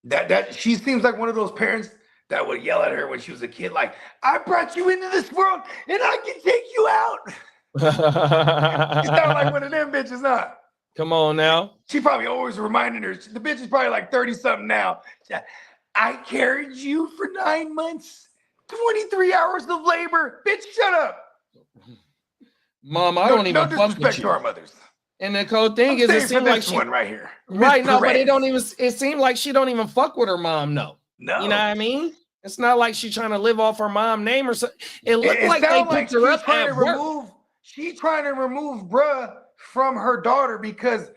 That she seems like one of those parents that would yell at her when she was a kid, like, I brought you into this world and I can take you out. She's not like one of them bitches, not. Come on now. She probably always reminding her. The bitch is probably like 30-something now. I carried you for 9 months, 23 hours of labor. Bitch, shut up. Mom, I don't even no fuck disrespect with you. to our mothers. And the cold thing is, it seems like she one right here. Right, no, but it seemed like she don't even fuck with her mom, no. No. You know what I mean? It's not like she's trying to live off her mom name or something. It looked like they picked her up at work. She's trying to remove bruh from her daughter because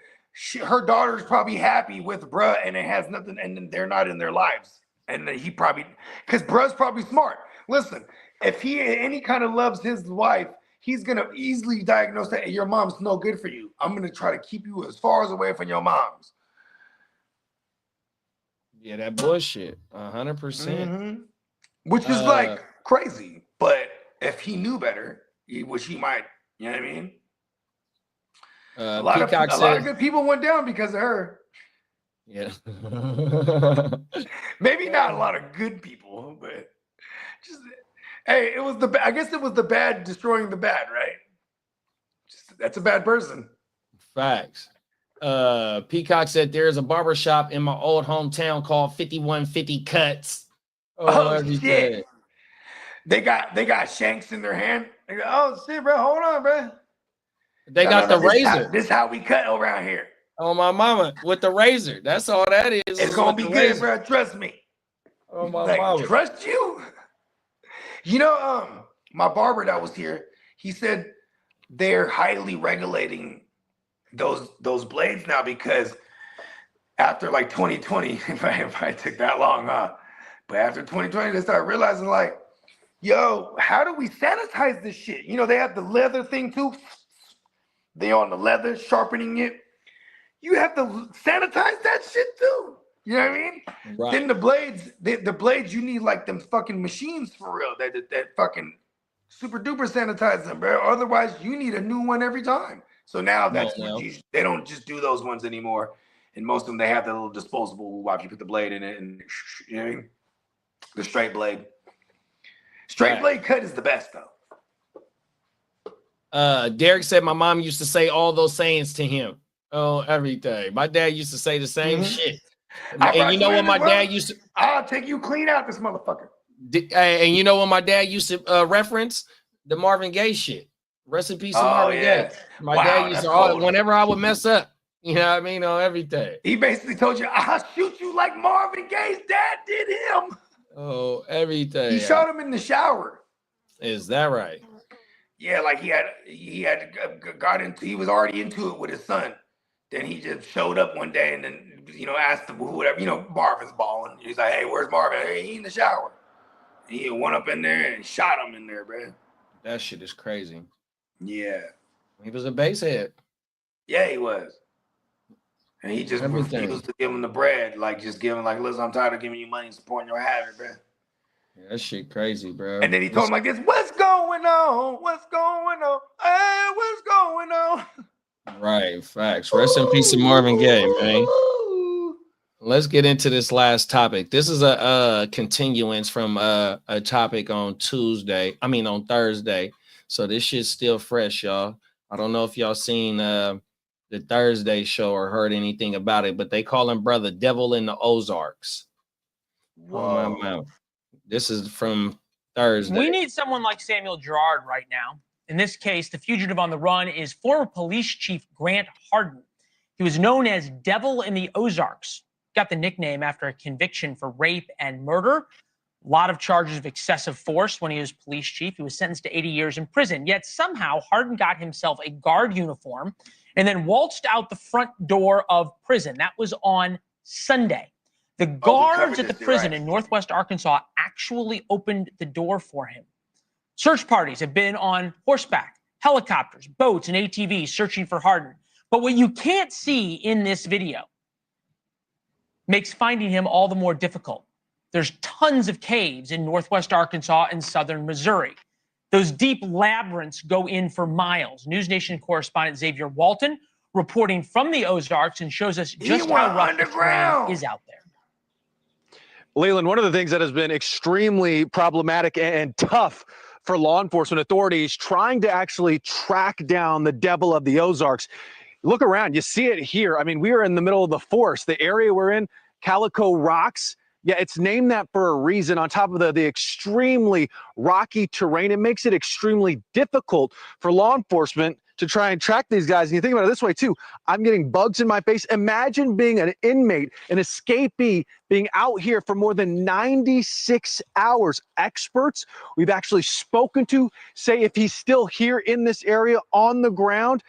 her daughter's probably happy with bruh and it has nothing, and they're not in their lives. And then he probably, because bruh's probably smart. Listen, if he any kind of loves his wife, he's gonna easily diagnose that, hey, your mom's no good for you. I'm gonna try to keep you as far as away from your moms. Yeah, that bullshit, 100%. Which is like crazy. But if he knew better, which he might, you know what I mean? A lot of good people went down because of her. Yeah. Maybe not a lot of good people, but just hey, I guess it was the bad destroying the bad, right? That's a bad person. Facts. Peacock said there's a barbershop in my old hometown called 5150 Cuts. Oh shit. They got shanks in their hand. They go, oh shit, bro, hold on, bro. They got the razor. This is how we cut around here. Oh my mama, with the razor. That's all that is. It's gonna be good, bro. Trust me. Oh my mama. Trust you. You know, my barber that was here, he said they're highly regulating those blades now because after like 2020, if I took that long, but after 2020, they started realizing like, yo, how do we sanitize this shit? You know, they have the leather thing too. They on the leather, sharpening it. You have to sanitize that shit too. You know what I mean? Right. Then the blades, you need like them fucking machines for real. That fucking super duper sanitize them, bro. Otherwise, you need a new one every time. So now they don't just do those ones anymore. And most of them, they have the little disposable watch you put the blade in it, and you know what I mean? The straight blade. Straight blade cut is the best though. Derek said my mom used to say all those sayings to him. Oh, every day. My dad used to say the same shit. And you know what my dad used to? I'll take you clean out this motherfucker. And you know what my dad used to reference? The Marvin Gaye shit. Rest in peace to Marvin Gaye. My dad used to, whenever I would mess up, you know what I mean, on everything. He basically told you, I'll shoot you like Marvin Gaye's dad did him. Oh, everything. He shot him in the shower. Is that right? Yeah, like he was already into it with his son. Then he just showed up one day and then, asked him whoever, Marvin's balling. He's like, hey, where's Marvin? Hey, he in the shower. And he went up in there and shot him in there, bro. That shit is crazy. Yeah. He was a basehead. Yeah, he was. And he just refused to give him the bread. Like, just giving, like, listen, I'm tired of giving you money and supporting your habit, bro. Yeah, that shit crazy, bro. And then he told him like this, what's going on? What's going on? Hey, what's going on? Right, facts. Rest in peace to Marvin Gaye, man. Let's get into this last topic. This is a continuance from a topic on Thursday. So this shit's still fresh, y'all. I don't know if y'all seen the Thursday show or heard anything about it, but they call him brother Devil in the Ozarks. Whoa. Oh, my mouth. This is from Thursday. We need someone like Samuel Gerard right now. In this case, the fugitive on the run is former police chief Grant Hardin. He was known as Devil in the Ozarks. Got the nickname after a conviction for rape and murder. A lot of charges of excessive force when he was police chief. He was sentenced to 80 years in prison. Yet somehow Hardin got himself a guard uniform and then waltzed out the front door of prison. That was on Sunday. The guards at the prison in Northwest Arkansas actually opened the door for him. Search parties have been on horseback, helicopters, boats, and ATVs searching for Hardin. But what you can't see in this video makes finding him all the more difficult. There's tons of caves in Northwest Arkansas and southern Missouri. Those deep labyrinths go in for miles. News Nation correspondent Xavier Walton reporting from the Ozarks and shows us just how rough the terrain is out there. Leland, one of the things that has been extremely problematic and tough for law enforcement authorities trying to actually track down the Devil of the Ozarks. Look around, you see it here. I mean, we are in the middle of the forest. The area we're in, Calico Rocks. Yeah, it's named that for a reason. On top of the extremely rocky terrain, it makes it extremely difficult for law enforcement to try and track these guys. And you think about it this way too, I'm getting bugs in my face. Imagine being an inmate, an escapee, being out here for more than 96 hours. Experts we've actually spoken to say if he's still here in this area on the ground,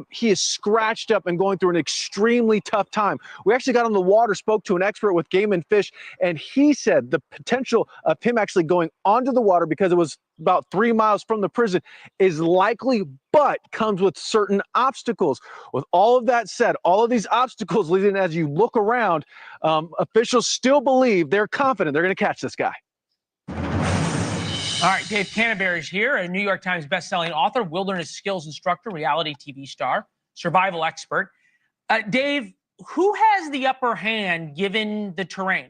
he is scratched up and going through an extremely tough time. We actually got on the water, spoke to an expert with Game and Fish, and he said the potential of him actually going onto the water, because it was about 3 miles from the prison, is likely, but comes with certain obstacles. With all of that said, all of these obstacles leading, as you look around, officials still believe, they're confident they're going to catch this guy. All right, Dave Canterbury's here, a New York Times bestselling author, wilderness skills instructor, reality TV star, survival expert. Dave, who has the upper hand given the terrain?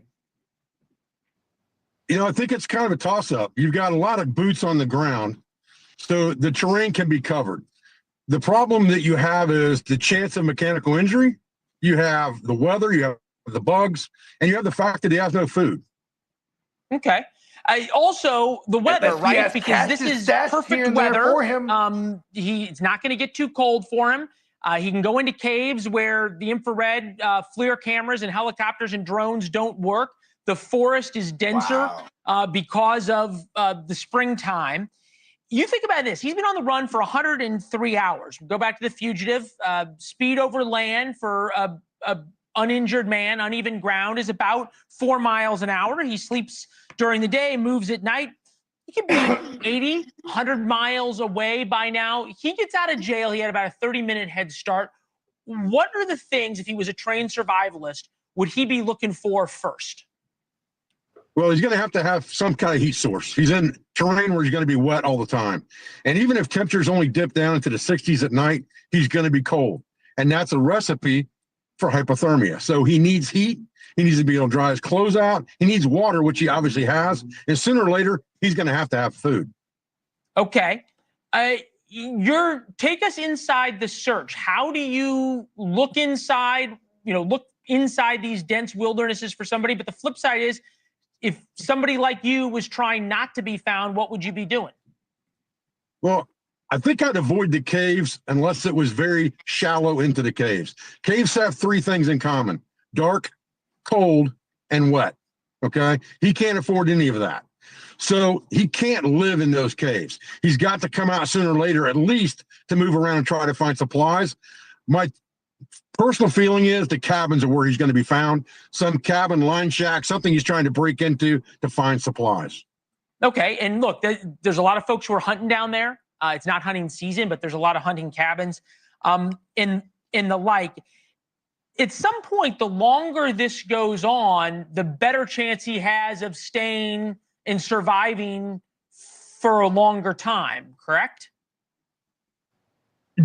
I think it's kind of a toss-up. You've got a lot of boots on the ground, so the terrain can be covered. The problem that you have is the chance of mechanical injury. You have the weather, you have the bugs, and you have the fact that he has no food. Okay. Also, the weather, right? Because this is perfect weather for him. He's not going to get too cold for him. He can go into caves where the infrared FLIR cameras and helicopters and drones don't work. The forest is denser because of the springtime. You think about this. He's been on the run for 103 hours. Go back to the fugitive. Speed over land for a uninjured man, uneven ground, is about 4 miles an hour. He sleeps during the day, moves at night. He could be 80, 100 miles away by now. He gets out of jail. He had about a 30-minute head start. What are the things, if he was a trained survivalist, would he be looking for first? Well, he's going to have some kind of heat source. He's in terrain where he's going to be wet all the time. And even if temperatures only dip down into the 60s at night, he's going to be cold. And that's a recipe for hypothermia. So he needs heat. He needs to be able to dry his clothes out. He needs water, which he obviously has. And sooner or later, he's going to have food. Okay. take us inside the search. How do you look inside, look inside these dense wildernesses for somebody? But the flip side is, if somebody like you was trying not to be found, what would you be doing? Well, I think I'd avoid the caves unless it was very shallow into the caves. Caves have three things in common: dark, cold, and wet. Okay? He can't afford any of that. So he can't live in those caves. He's got to come out sooner or later, at least to move around and try to find supplies. My personal feeling is the cabins are where he's going to be found. Some cabin, line shack, something he's trying to break into to find supplies. Okay, and look, there's a lot of folks who are hunting down there. It's not hunting season, but there's a lot of hunting cabins in the like. At some point, the longer this goes on, the better chance he has of staying and surviving for a longer time, correct?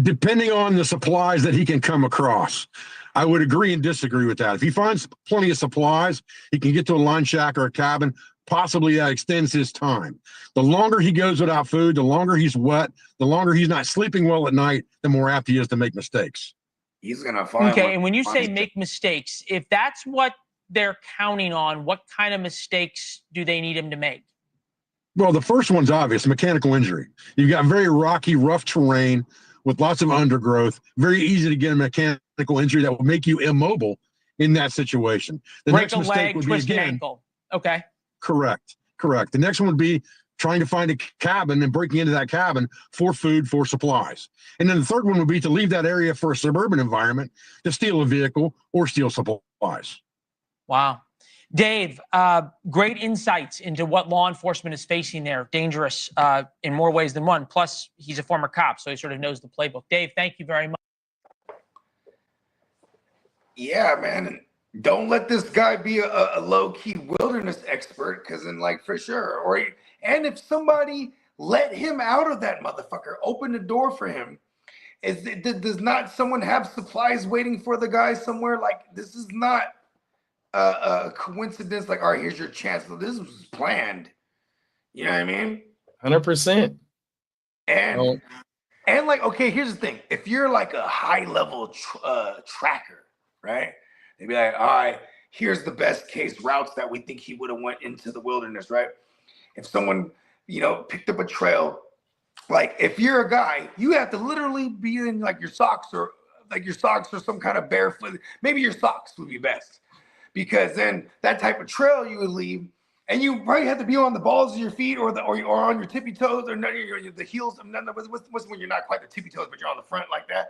Depending on the supplies that he can come across. I would agree and disagree with that. If he finds plenty of supplies, he can get to a line shack or a cabin. Possibly that extends his time. The longer he goes without food, the longer he's wet, the longer he's not sleeping well at night, the more apt he is to make mistakes. He's going to find. Okay, and when you say make mistakes, if that's what they're counting on, what kind of mistakes do they need him to make? Well, the first one's obvious: mechanical injury. You've got very rocky, rough terrain with lots of undergrowth. Very easy to get a mechanical injury that will make you immobile in that situation. The Break next a mistake leg, would twist be an again. ankle. Okay. Correct. The next one would be trying to find a cabin and breaking into that cabin for food, for supplies. And then the third one would be to leave that area for a suburban environment to steal a vehicle or steal supplies. Wow. Dave, great insights into what law enforcement is facing there. Dangerous in more ways than one. Plus, he's a former cop, so he sort of knows the playbook. Dave, thank you very much. Yeah, man. Don't let this guy be a low-key wilderness expert, because then, like, for sure. And if somebody let him out of that motherfucker, open the door for him, does not someone have supplies waiting for the guy somewhere? Like, this is not a coincidence. Like, all right, here's your chance. This was planned. You know what I mean? 100%. And like, okay, here's the thing. If you're like a high-level tracker, right? They'd be like, all right, here's the best case routes that we think he would have went into the wilderness, right? If someone, picked up a trail, like if you're a guy, you have to literally be in like your socks or some kind of barefoot. Maybe your socks would be best, because then that type of trail you would leave, and you probably have to be on the balls of your feet or on your tippy toes or the heels. What's when you're not quite the tippy toes, but you're on the front like that?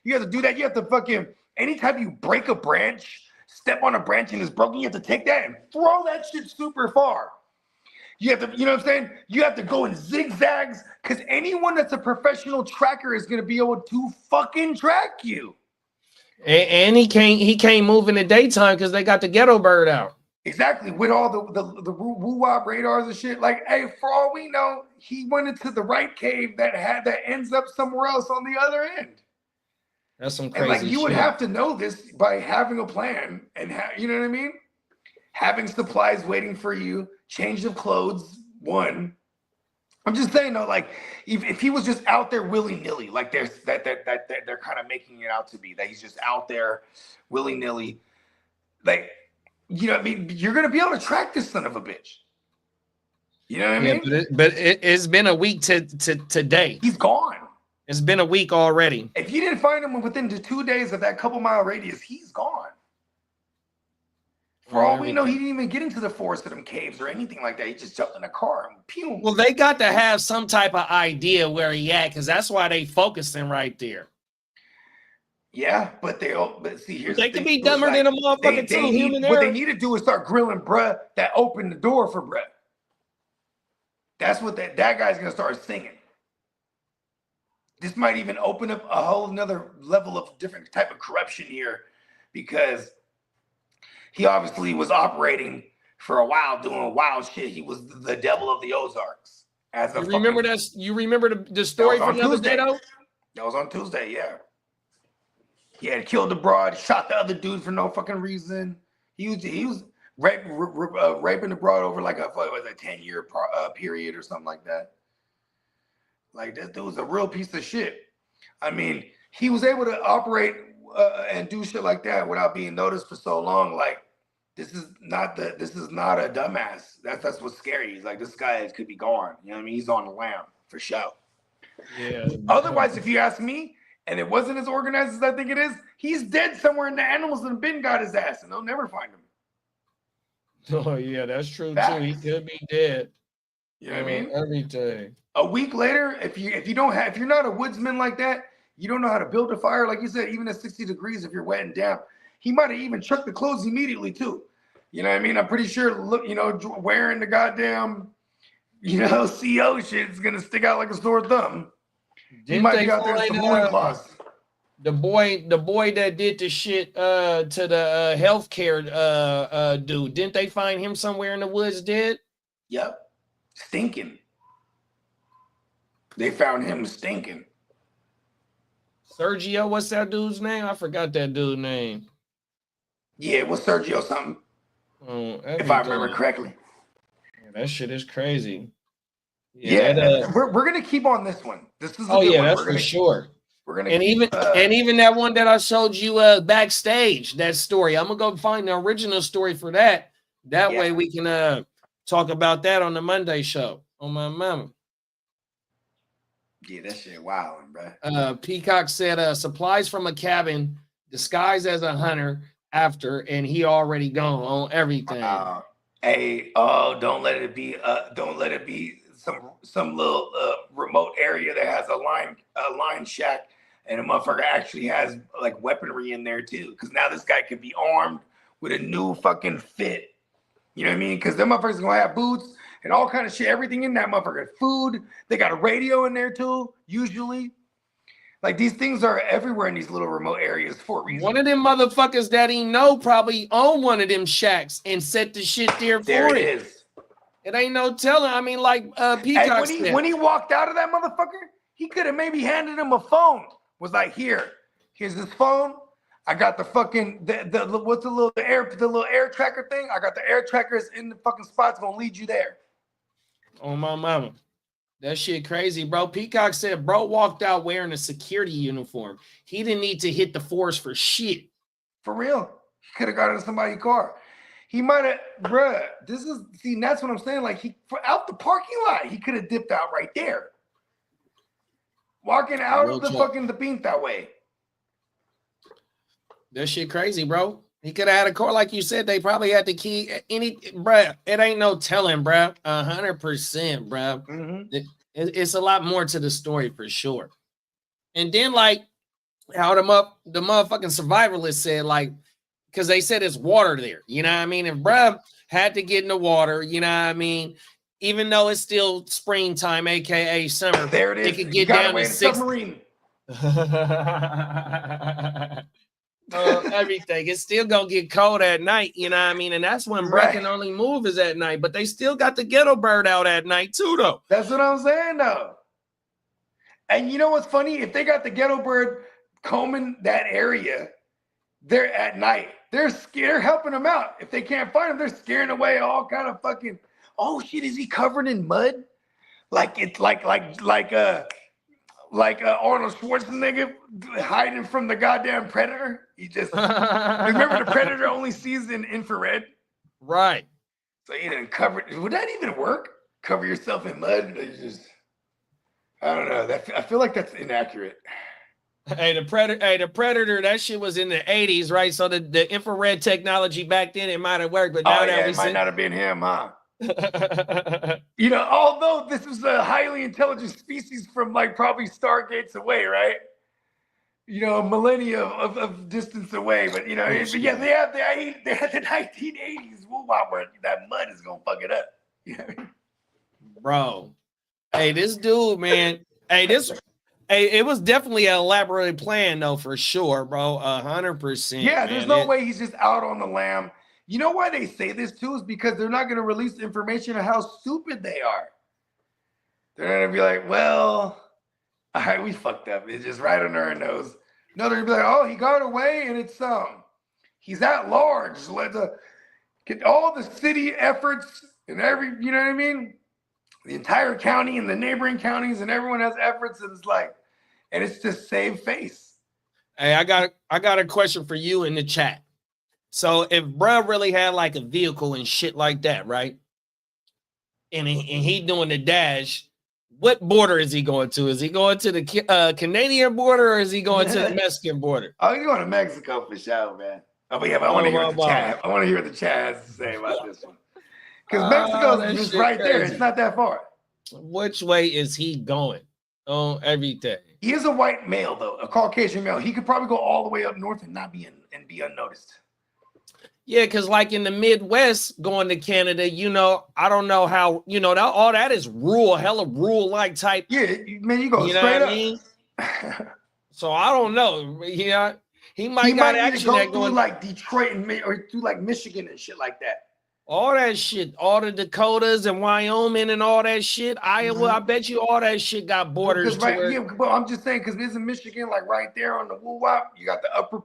You have to do that. You have to fucking, anytime you break a branch, step on a branch and it's broken, you have to take that and throw that shit super far. You have to, you know what I'm saying? You have to go in zigzags, because anyone that's a professional tracker is going to be able to fucking track you. And he can't move in the daytime because they got the ghetto bird out. Exactly, with all the woo-wop radars and shit. Like, hey, for all we know, he went into the right cave that ends up somewhere else on the other end. That's some crazy shit. And like, you would shit. have to know this by having a plan and you know what I mean? Having supplies waiting for you, change of clothes, one. I'm just saying though, like if he was just out there willy-nilly, like they're kind of making it out to be, that he's just out there willy-nilly, like, you know what I mean? You're gonna be able to track this son of a bitch. You know what I mean? But it's been a week to today. He's gone. It's been a week already. If you didn't find him within the 2 days of that couple-mile radius, he's gone. For all we know, he didn't even get into the forest of them caves or anything like that. He just jumped in a car and pew. Well, they got to have some type of idea where he at, because that's why they focusing right there. Yeah, but see, here's they the can thing. be dumber than a motherfucker too. What they need to do is start grilling bruh that opened the door for bruh. That's what that guy's gonna start singing. This might even open up a whole nother level of different type of corruption here, because he obviously was operating for a while, doing wild shit. He was the devil of the Ozarks. You remember the story from the other day though? That was on Tuesday, yeah. He had killed the broad, shot the other dude for no fucking reason. He was raping the broad over like a 10-year period or something like that. Like, this dude's a real piece of shit. I mean, he was able to operate and do shit like that without being noticed for so long. Like, this is not a dumbass. That's what's scary. He's like, this guy could be gone. You know what I mean? He's on the lam for sure. Yeah. Otherwise, if you ask me, and it wasn't as organized as I think it is, he's dead somewhere in the animals and bin got his ass, and they'll never find him. Oh yeah, that's true Facts. too. He could be dead. You know what I mean? Everything. A week later, if you're not a woodsman like that, you don't know how to build a fire, like you said, even at 60 degrees, if you're wet and damp, he might have even chucked the clothes immediately too. You know what I mean? I'm pretty sure, wearing the goddamn, CO shit is gonna stick out like a sore thumb. He might be out there with some loincloths. The boy that did the shit to the healthcare dude, didn't they find him somewhere in the woods dead? Yep. Stinking. They found him stinking. Sergio, what's that dude's name? I forgot that dude's name. Yeah, it was Sergio something. Oh, if I remember correctly. Yeah, that shit is crazy. We're gonna keep on this one. This is a good one. That's for sure. We're gonna even that one that I showed you backstage, that story. I'm gonna go find the original story for that. That way we can talk about that on the Monday show on my mama. Yeah, that shit wilding, bro. Peacock said supplies from a cabin disguised as a hunter after, and he already gone on everything. Don't let it be some little remote area that has a line shack, and a motherfucker actually has like weaponry in there too. Because now this guy could be armed with a new fucking fit. You know what I mean? Because them motherfuckers gonna have boots and all kind of shit. Everything in that motherfucker. Food. They got a radio in there too. Usually, like these things are everywhere in these little remote areas for a reason. One of them motherfuckers that he know probably own one of them shacks and set the shit there for There it it. is. It ain't no telling. I mean, like Peacock said. When he walked out of that motherfucker, he could have maybe handed him a phone. Was like, here's this phone. I got the fucking the little air tracker thing. I got the air trackers in the fucking spots gonna lead you there. Oh my mama. That shit crazy, bro. Peacock said bro walked out wearing a security uniform. He didn't need to hit the force for shit. For real. He could have got in somebody's car. He might have, bruh. That's what I'm saying. Like out the parking lot, he could have dipped out right there. Walking out of the beat that way. That shit crazy, bro. He could have had a car, like you said. They probably had the key. Bruh, it ain't no telling, bruh. 100%, bruh. Mm-hmm. It's a lot more to the story for sure. And then, like, how the motherfucking survivalists said, like, because they said it's water there. You know what I mean? If bruh had to get in the water, you know what I mean? Even though it's still springtime, aka summer, there it is. It could get down to 6. Submarine. Everything. It's still gonna get cold at night, you know what I mean? And that's when bruh can only move is at night. But they still got the ghetto bird out at night too, though. That's what I'm saying, though. And you know what's funny? If they got the ghetto bird combing that area, they're at night. They're scared, helping them out. If they can't find him, they're scaring away all kind of fucking. Oh shit! Is he covered in mud? Like it's like Arnold Schwarzenegger hiding from the goddamn predator. He just remember the predator only sees in infrared. Right. So he didn't cover. Would that even work? Cover yourself in mud? I don't know. I feel like that's inaccurate. Hey, the predator, that shit was in the 80s, right? So the infrared technology back then, it might have worked, but now it might not have been him, huh? Although this is a highly intelligent species from like probably stargates away, right? A millennia of distance away, but they had the 1980s woo-wop where that mud is gonna fuck it up. You know what I mean? Bro, hey, this dude, man, it was definitely an elaborate plan, though, for sure, bro. 100%. Yeah, there's no way he's just out on the lam. You know why they say this too? Is because they're not going to release information on how stupid they are. They're going to be like, well, all right, we fucked up. It's just right under our nose. No, they're going to be like, oh, he got away and it's he's at large. Let's get all the city efforts and you know what I mean? The entire county and the neighboring counties and everyone has efforts, and it's like, and it's to save face. Hey, I got a question for you in the chat. So if bruh really had like a vehicle and shit like that, right? And he doing the dash, what border is he going to? Is he going to the Canadian border or is he going to the Mexican border? Oh, he's going to Mexico for sure, man. Oh, but yeah, but I want to hear what the chat. I want to hear what the chat has to say about this one. Because Mexico is just right there. It's not that far. Which way is he going on everything? He is a white male, though, a Caucasian male. He could probably go all the way up north and not be be unnoticed. Yeah, because like in the Midwest, going to Canada, you know, I don't know how, you know, all that is rural, hella rural like type. Yeah, man, you go you know straight what up. I mean? So I don't know. Yeah, he might got action go that through going like Detroit or through like Michigan and shit like that. all that shit, all the Dakotas and Wyoming and all that shit. Iowa, I bet you all that shit got borders. Right, yeah, but I'm just saying, because isn't Michigan like right there on the woo wop? You got the upper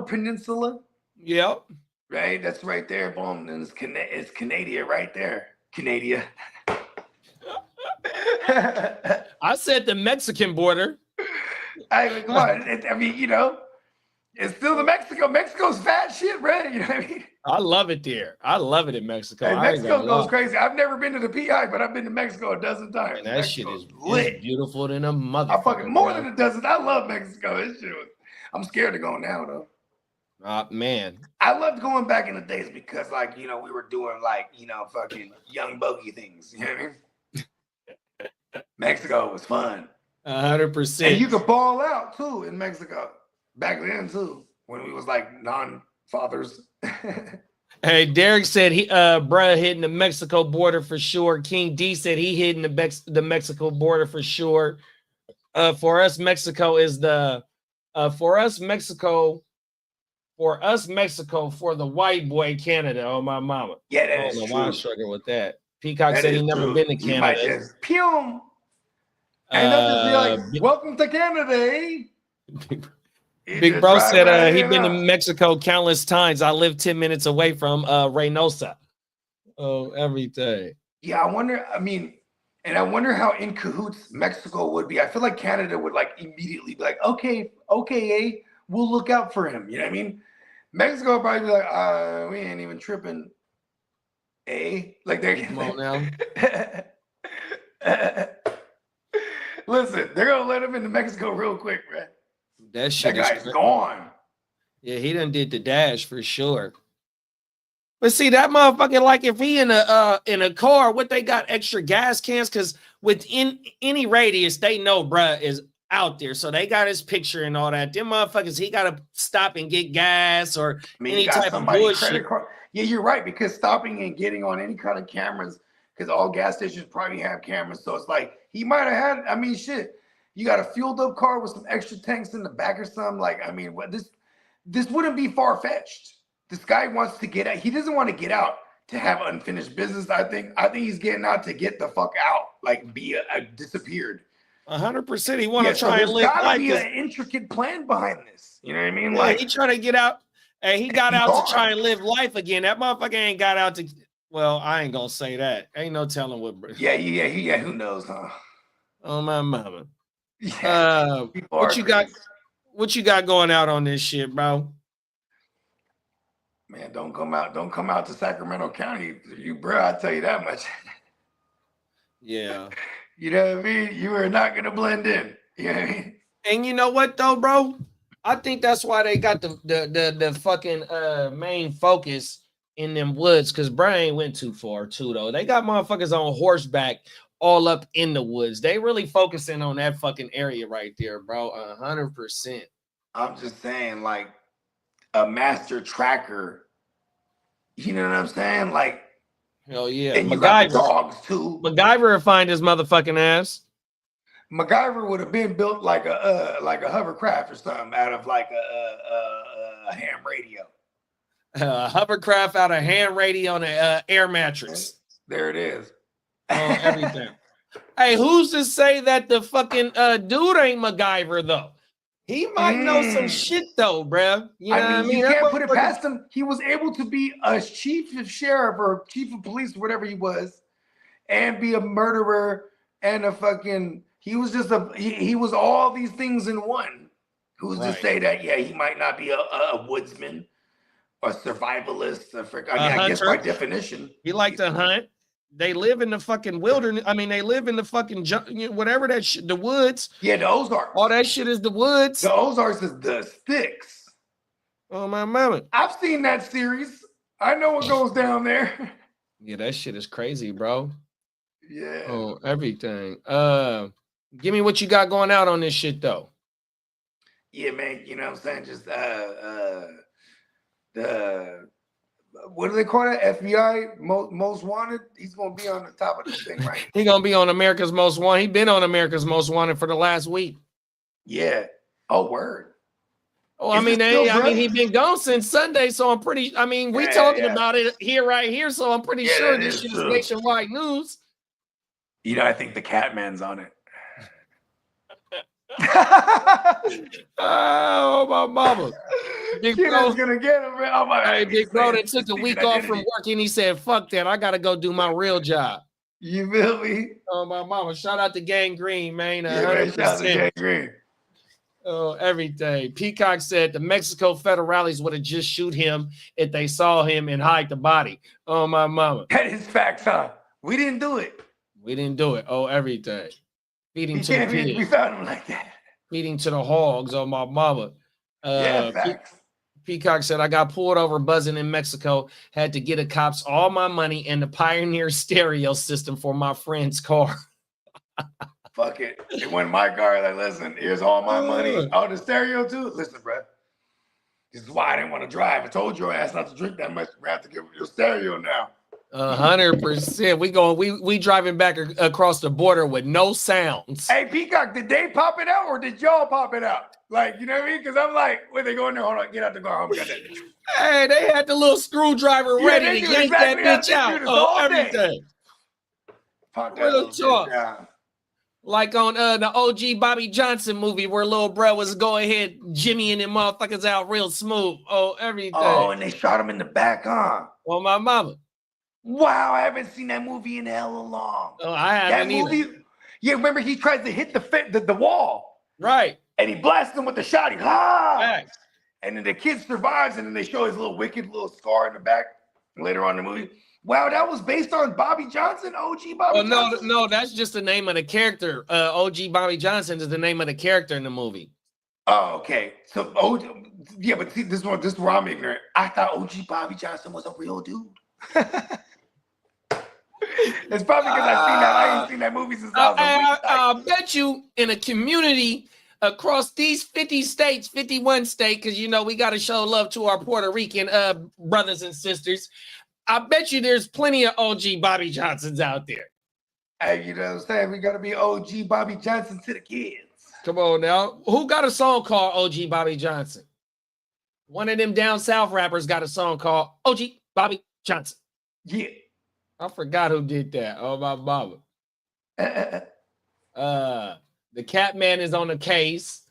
peninsula. Yep. Right, that's right there. Boom, and it's Canada right there. Canada. I said the Mexican border. I mean, come on. I mean, you know, it's still the Mexico. Mexico's fat shit, right? You know what I mean? I love it there. I love it in Mexico. Hey, Mexico goes crazy. I've never been to the PI, but I've been to Mexico a dozen times. And that Mexico shit is lit. Beautiful than a motherfucker. I fucking more than a dozen. I love Mexico. This shit was, I'm scared to go now though. Man. I loved going back in the days because, like, you know, we were doing like, you know, fucking young bogey things. You know what I mean? Mexico was fun. 100%. And you could ball out too in Mexico back then too, when we was like non-fathers. Hey, Derek said bruh hitting the Mexico border for sure. King D said he hitting the Mexico border for sure. For us, Mexico is the for Mexico, for the white boy Canada. Oh my mama. Yeah, that I is don't know true. why I'm struggling with that. Peacock said he never been to Canada. Pew. And they'll just be like, welcome to Canada, eh? Big Bro said he'd been to Mexico countless times. I live 10 minutes away from Reynosa. Oh, everything. Yeah, I wonder, I mean, and I wonder how in cahoots Mexico would be. I feel like Canada would like immediately be like, okay, eh? We'll look out for him. You know what I mean? Mexico would probably be like, we ain't even tripping. Eh? Like they're come on now. Listen, they're gonna let him into Mexico real quick, man. That shit that guy's gone. Yeah, he done did the dash for sure. But see, that motherfucker, like if he in a car, what they got extra gas cans? Because within any radius, they know bruh is out there. So they got his picture and all that. Them motherfuckers, he gotta stop and get gas or any type of bullshit. Yeah, you're right, because stopping and getting on any kind of cameras, because all gas stations probably have cameras. So it's like he might have had, I mean, shit. You got a fueled up car with some extra tanks in the back or something. Like, I mean, what this wouldn't be far fetched. This guy wants to get out. He doesn't want to get out to have unfinished business. I think he's getting out to get the fuck out, like be disappeared. 100%. He want to try and live life. There's gotta life. be an intricate plan behind this. You know what I mean? Yeah, Like he trying to get out. And he got out to try and live life again. That motherfucker ain't got out to. Well, I ain't gonna say that. Ain't no telling what. Yeah. Who knows, huh? Oh my mama. Yeah, what you got? What you got going out on this shit, bro? Man, don't come out to Sacramento County, you bro. I tell you that much. Yeah. You know what I mean? You are not gonna blend in. You know what I mean? And you know what though, bro? I think that's why they got the fucking main focus in them woods, because Brian went too far too though. They got motherfuckers on horseback all up in the woods. They really focusing on that fucking area right there, bro. 100%. I'm just saying, like a master tracker. You know what I'm saying? Like, hell yeah. And you got the dogs too. MacGyver would find his motherfucking ass. MacGyver would have been built like a hovercraft or something out of like a ham radio. Hovercraft out of hand radio and an air mattress. There it is. Everything. Hey, who's to say that the fucking dude ain't MacGyver though? He might know some shit though, bruh. You know what I mean? You can't put it past him. He was able to be a chief of sheriff or chief of police, whatever he was, and be a murderer and a fucking. He was just he was all these things in one. Who's to say that? Yeah, he might not be a woodsman, a survivalist. I guess by definition, he liked to hunt. They live in the fucking wilderness. I mean, they live in the fucking whatever that shit, the woods. Yeah, the Ozarks. All that shit is the woods. The Ozarks is the sticks. Oh my mama! I've seen that series. I know what goes down there. Yeah, that shit is crazy, bro. Yeah. Oh, everything. Give me what you got going out on this shit though. Yeah, man. You know what I'm saying? Just the what do they call that? FBI most wanted. He's gonna be on the top of this thing, right? He gonna be on America's Most Wanted. He been on America's Most Wanted for the last week. Yeah. Oh, word. Oh, I mean, he been gone since Sunday, so I'm pretty. I mean, we talking about it right here, so I'm pretty sure this shit is nationwide news. You know, I think the Catman's on it. Oh my mama! Big Bro gonna get him. Oh my! Hey, Big Bro that took a week off from work and he said, "Fuck that! I gotta go do my real job." You feel me? Oh my mama! Shout out to Gang Green, man. Shout out to Gang Green. Oh, everything. Peacock said the Mexico federales would have just shoot him if they saw him and hide the body. Oh my mama! That is facts, huh? We didn't do it. We didn't do it. Oh, everything. Feeding to the pigs. We found him like that. Feeding to the hogs. Oh my mama. Facts. Peacock said, I got pulled over buzzing in Mexico, had to get the cops all my money and the Pioneer stereo system for my friend's car. Fuck it. It wasn't my car. Like, listen, here's all my money. Oh, the stereo too? Listen, bro. This is why I didn't want to drive. I told your ass not to drink that much. We have to get your stereo now. 100%. We driving back across the border with no sounds. Hey, Peacock, did they pop it out or did y'all pop it out? Like, you know what I mean? Because I'm like, where they going there? Hold on, get out the car. Hold on, we got that. Hey, they had the little screwdriver ready to yank that bitch out. Oh, everything. Real talk. Like on the OG Bobby Johnson movie where little bro was go ahead jimmying them motherfuckers out real smooth. Oh, everything. Oh, and they shot him in the back, huh? Oh, my mama. Wow, I haven't seen that movie in hella long. Oh, I haven't either. Yeah, remember he tried to hit the wall. Right. And he blasted him with the shot. And then the kid survives, and then they show his little wicked little scar in the back later on in the movie. Wow, that was based on Bobby Johnson, OG Bobby Johnson? No, that's just the name of the character. OG Bobby Johnson is the name of the character in the movie. Oh, okay. So, but see, this is where I'm ignorant. I thought OG Bobby Johnson was a real dude. It's probably because I ain't seen that movie since I was a week. I bet you in a community across these 50 states, 51 states, because you know we got to show love to our Puerto Rican brothers and sisters. I bet you there's plenty of OG Bobby Johnsons out there. Hey, you know what I'm saying? We got to be OG Bobby Johnson to the kids. Come on now. Who got a song called OG Bobby Johnson? One of them down south rappers got a song called OG Bobby Johnson. Yeah. I forgot who did that. Oh, my mama. The Catman is on the case.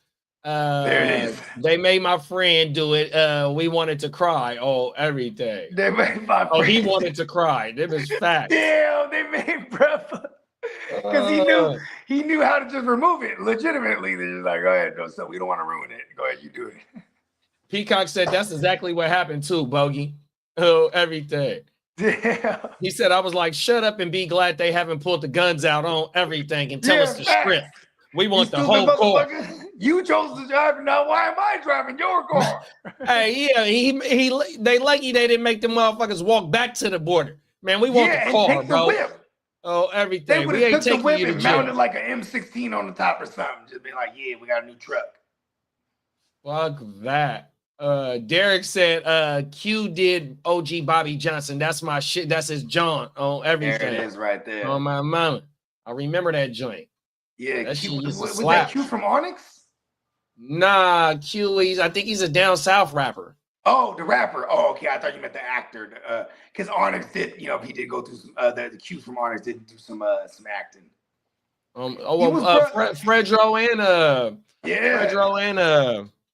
There it is. They made my friend do it. We wanted to cry. Oh, everything. They made my friend. Oh, he wanted to cry. It was facts. Damn, they made bruh. Because he knew how to just remove it legitimately. They're just like, go ahead, no, so we don't want to ruin it. Go ahead, you do it. Peacock said that's exactly what happened too, Bogey. Oh, everything. Yeah. He said, I was like, shut up and be glad they haven't pulled the guns out on everything and tell us the script. We want the whole car. You chose to drive, now why am I driving your car? Hey, yeah, they didn't make the motherfuckers walk back to the border. Man, we want the car, bro. Oh, everything. They would have took the whip and mounted like an M16 on the top or something. Just be like, yeah, we got a new truck. Fuck that. Derek said Q did OG Bobby Johnson. That's my shit. That's his John on everything. There it is right there. On my mama. I remember that joint. Yeah, that Q, was that Q from Onyx? Nah, Q, I think he's a down south rapper. Oh, the rapper. Oh, okay. I thought you meant the actor. Because Onyx did, he did go through some, the Q from Onyx did do some acting. Fredro and Fredro and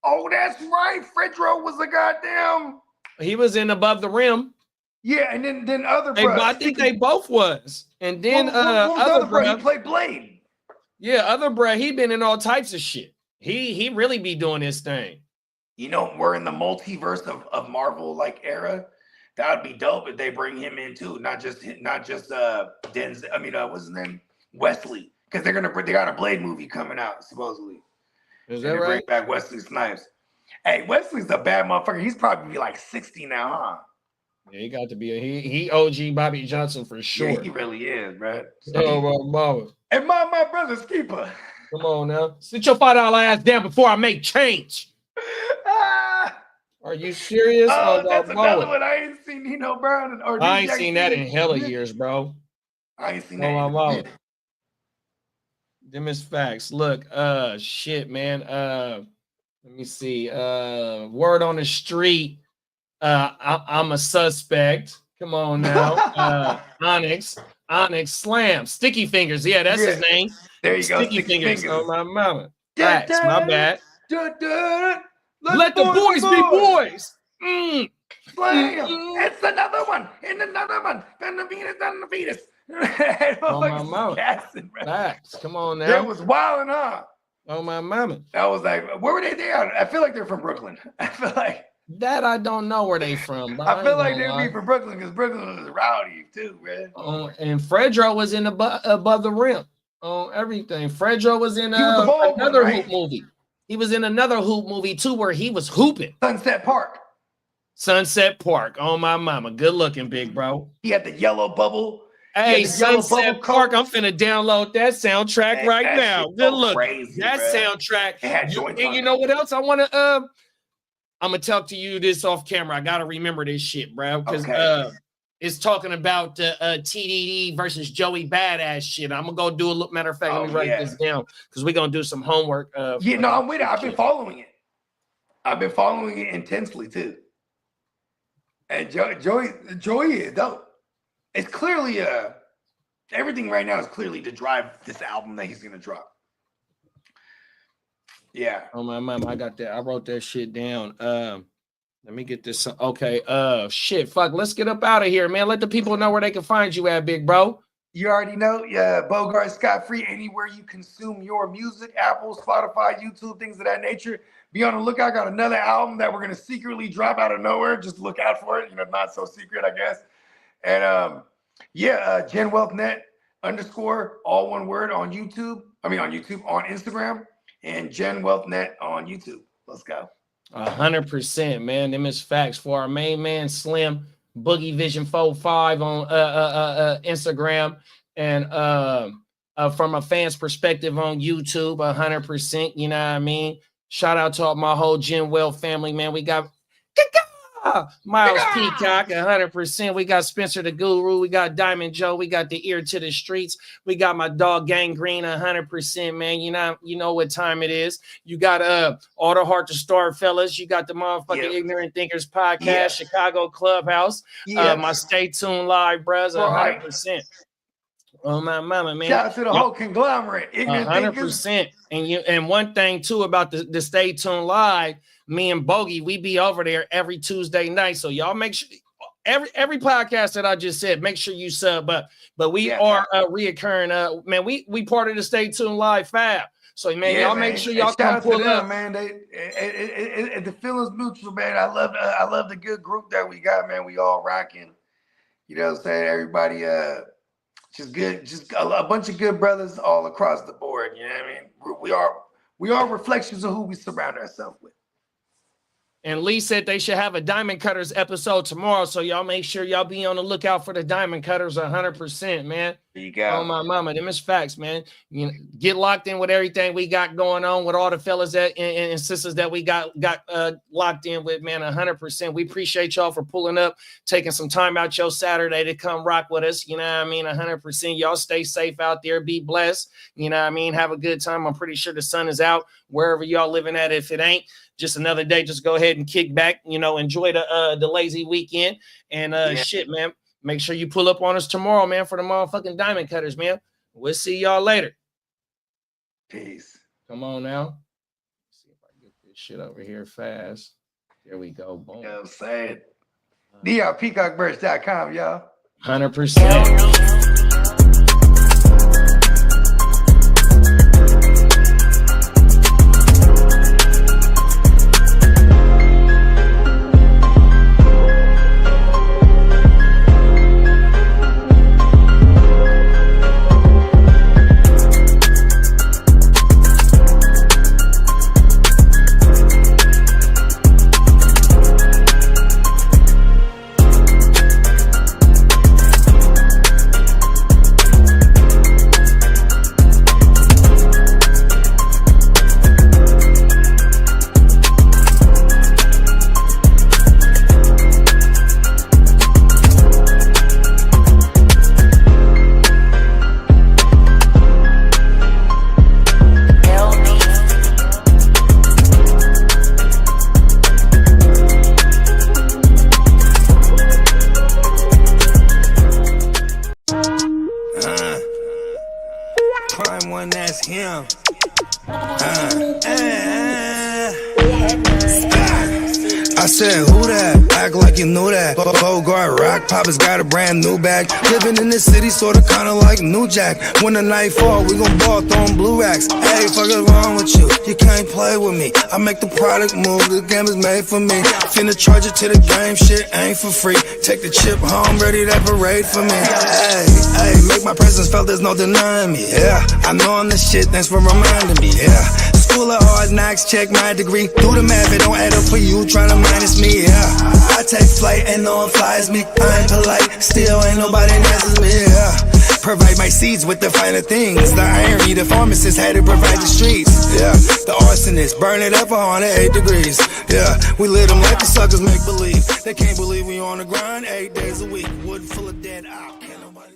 oh, that's right. Fredro was a goddamn. He was in Above the Rim. Yeah, and then other Hey, bro. but I think they both was. And then what was the other other bro? He bruh, played Blade. yeah, other bruh, he been in all types of shit. He really be doing his thing. You know, we're in the multiverse of Marvel like era. That would be dope if they bring him in too, not just Denzel. I mean, what's his name? Wesley, because they got a Blade movie coming out supposedly. Is and that they bring right? back Wesley Snipes. Hey, Wesley's a bad motherfucker. He's probably like 60 now, huh? Yeah, he got to be he OG Bobby Johnson for sure. Yeah, he really is, bro. Oh, mama. And my brother's keeper. Come on now. Sit your $5 ass down before I make change. Are you serious? Oh, that's another Bowen. one. I ain't seen Nino Brown or I ain't seen that in hella years, bro. I ain't seen Oh, my that. mama. Them is facts. Look, shit, man. Let me see. Word on the street. I'm a suspect. Come on now. Onyx Slam. Sticky Fingers. Yeah, that's his name. There you go. Sticky Fingers. Oh, my mama. Yeah, Facts. My bad. Let the boys be boys. Slam. It's another one. And another one. And the Venus. Oh, my mama. Facts. Come on now. That was wild enough. Oh, my mama. That was like, where were they there? I feel like they're from Brooklyn. I feel like that I don't know where they from. But I feel like they'd be from Brooklyn because Brooklyn is rowdy too, man. And Fredro was in Above the Rim on everything. Fredro was in another hoop movie. He was in another hoop movie too, where he was hooping. Sunset Park. Oh, my mama. Good looking, big bro. He had the yellow bubble. Hey, Sunset Park. I'm finna download that soundtrack right now. Good look. That soundtrack. And you know what else I want to I'm gonna talk to you this off camera. I gotta remember this shit, bro, because it's talking about TDD versus Joey Badass shit. I'm gonna go do a look. Matter of fact, let me write this down because we're gonna do some homework. I'm with it. I've been following it. I've been following it intensely too. And Joey is dope. It's clearly everything right now is clearly to drive this album that he's gonna drop. Yeah. Oh, my mama, I got that. I wrote that shit down. Let me get this. Okay. Shit. Fuck. Let's get up out of here, man. Let the people know where they can find you at, big bro. You already know. Yeah, Bogard Scott Free. Anywhere you consume your music, Apple, Spotify, YouTube, things of that nature. Be on the lookout. I got another album that we're gonna secretly drop out of nowhere. Just look out for it. You know, not so secret, I guess. And Gen Wealth Net _ all one word on YouTube. On Instagram. And Gen Wealth Net on YouTube. Let's go. 100%, man. Them is facts. For our main man, Slim, Boogie Vision 45 on Instagram. And from a fan's perspective on YouTube, 100%. You know what I mean? Shout out to all my whole Gen Wealth family, man. We got Miles Peacock, 100%. We got Spencer the Guru. We got Diamond Joe. We got the Ear to the Streets. We got my dog Gangrene, 100%, man. You know what time it is. You got all the Heart to Star fellas. You got the motherfucking Ignorant Thinkers podcast, Chicago Clubhouse. My Stay Tuned Live, bros, 100%. Oh, my mama, man. Shout out to the whole conglomerate. 100%. And one thing too about the Stay Tuned Live, me and Bogey, we be over there every Tuesday night. So y'all make sure every podcast that I just said, make sure you sub up. But we are reoccurring. Man, we part of the Stay Tuned Live fab. So man, y'all make sure y'all come pull up. Man, the feelings mutual, man. I love the good group that we got, man. We all rocking. You know what I'm saying? Everybody just good, just a bunch of good brothers all across the board. You know what I mean? We are reflections of who we surround ourselves with. And Lee said they should have a Diamond Cutters episode tomorrow. So y'all make sure y'all be on the lookout for the Diamond Cutters 100%, man. There you go. Oh, my mama. Them is facts, man. You know, get locked in with everything we got going on with all the fellas that and sisters that we got locked in with, man, 100%. We appreciate y'all for pulling up, taking some time out your Saturday to come rock with us. You know what I mean? 100%. Y'all stay safe out there. Be blessed. You know what I mean? Have a good time. I'm pretty sure the sun is out wherever y'all living at. If it ain't, just another day, just go ahead and kick back, you know, enjoy the lazy weekend. And shit, man, make sure you pull up on us tomorrow, man, for the motherfucking Diamond Cutters, man. We'll see y'all later. Peace. Come on now. Let's see if I get this shit over here fast. There we go. Boom. You know what I'm saying? DRPeacockmerch.com, y'all. 100%. Prime one, that's him. I said, who that? Act like you knew that. Bogard rock, Papa's got a brand new bag. Living in the city, sorta kinda like New Jack. When the night fall, we gon' ball, throwing blue racks. Hey, fuck is wrong with you? You can't play with me. I make the product move, the game is made for me. Finna charge it to the game, shit ain't for free. Take the chip home, ready to parade for me. Hey, make my presence felt, there's no denying me. Yeah, I know I'm the shit, thanks for reminding me. Yeah. School of hard knocks, check my degree. Do the math, it don't add up for you, tryna minus me, yeah. I take flight and no one flies me. I ain't polite, still ain't nobody messes me, yeah. Provide my seeds with the finer things. The irony, the pharmacist had to provide the streets, yeah. The arsonist, burn it up 108 degrees, yeah. We lit them like the suckers make believe. They can't believe we on the grind 8 days a week. Wood full of dead out, can't nobody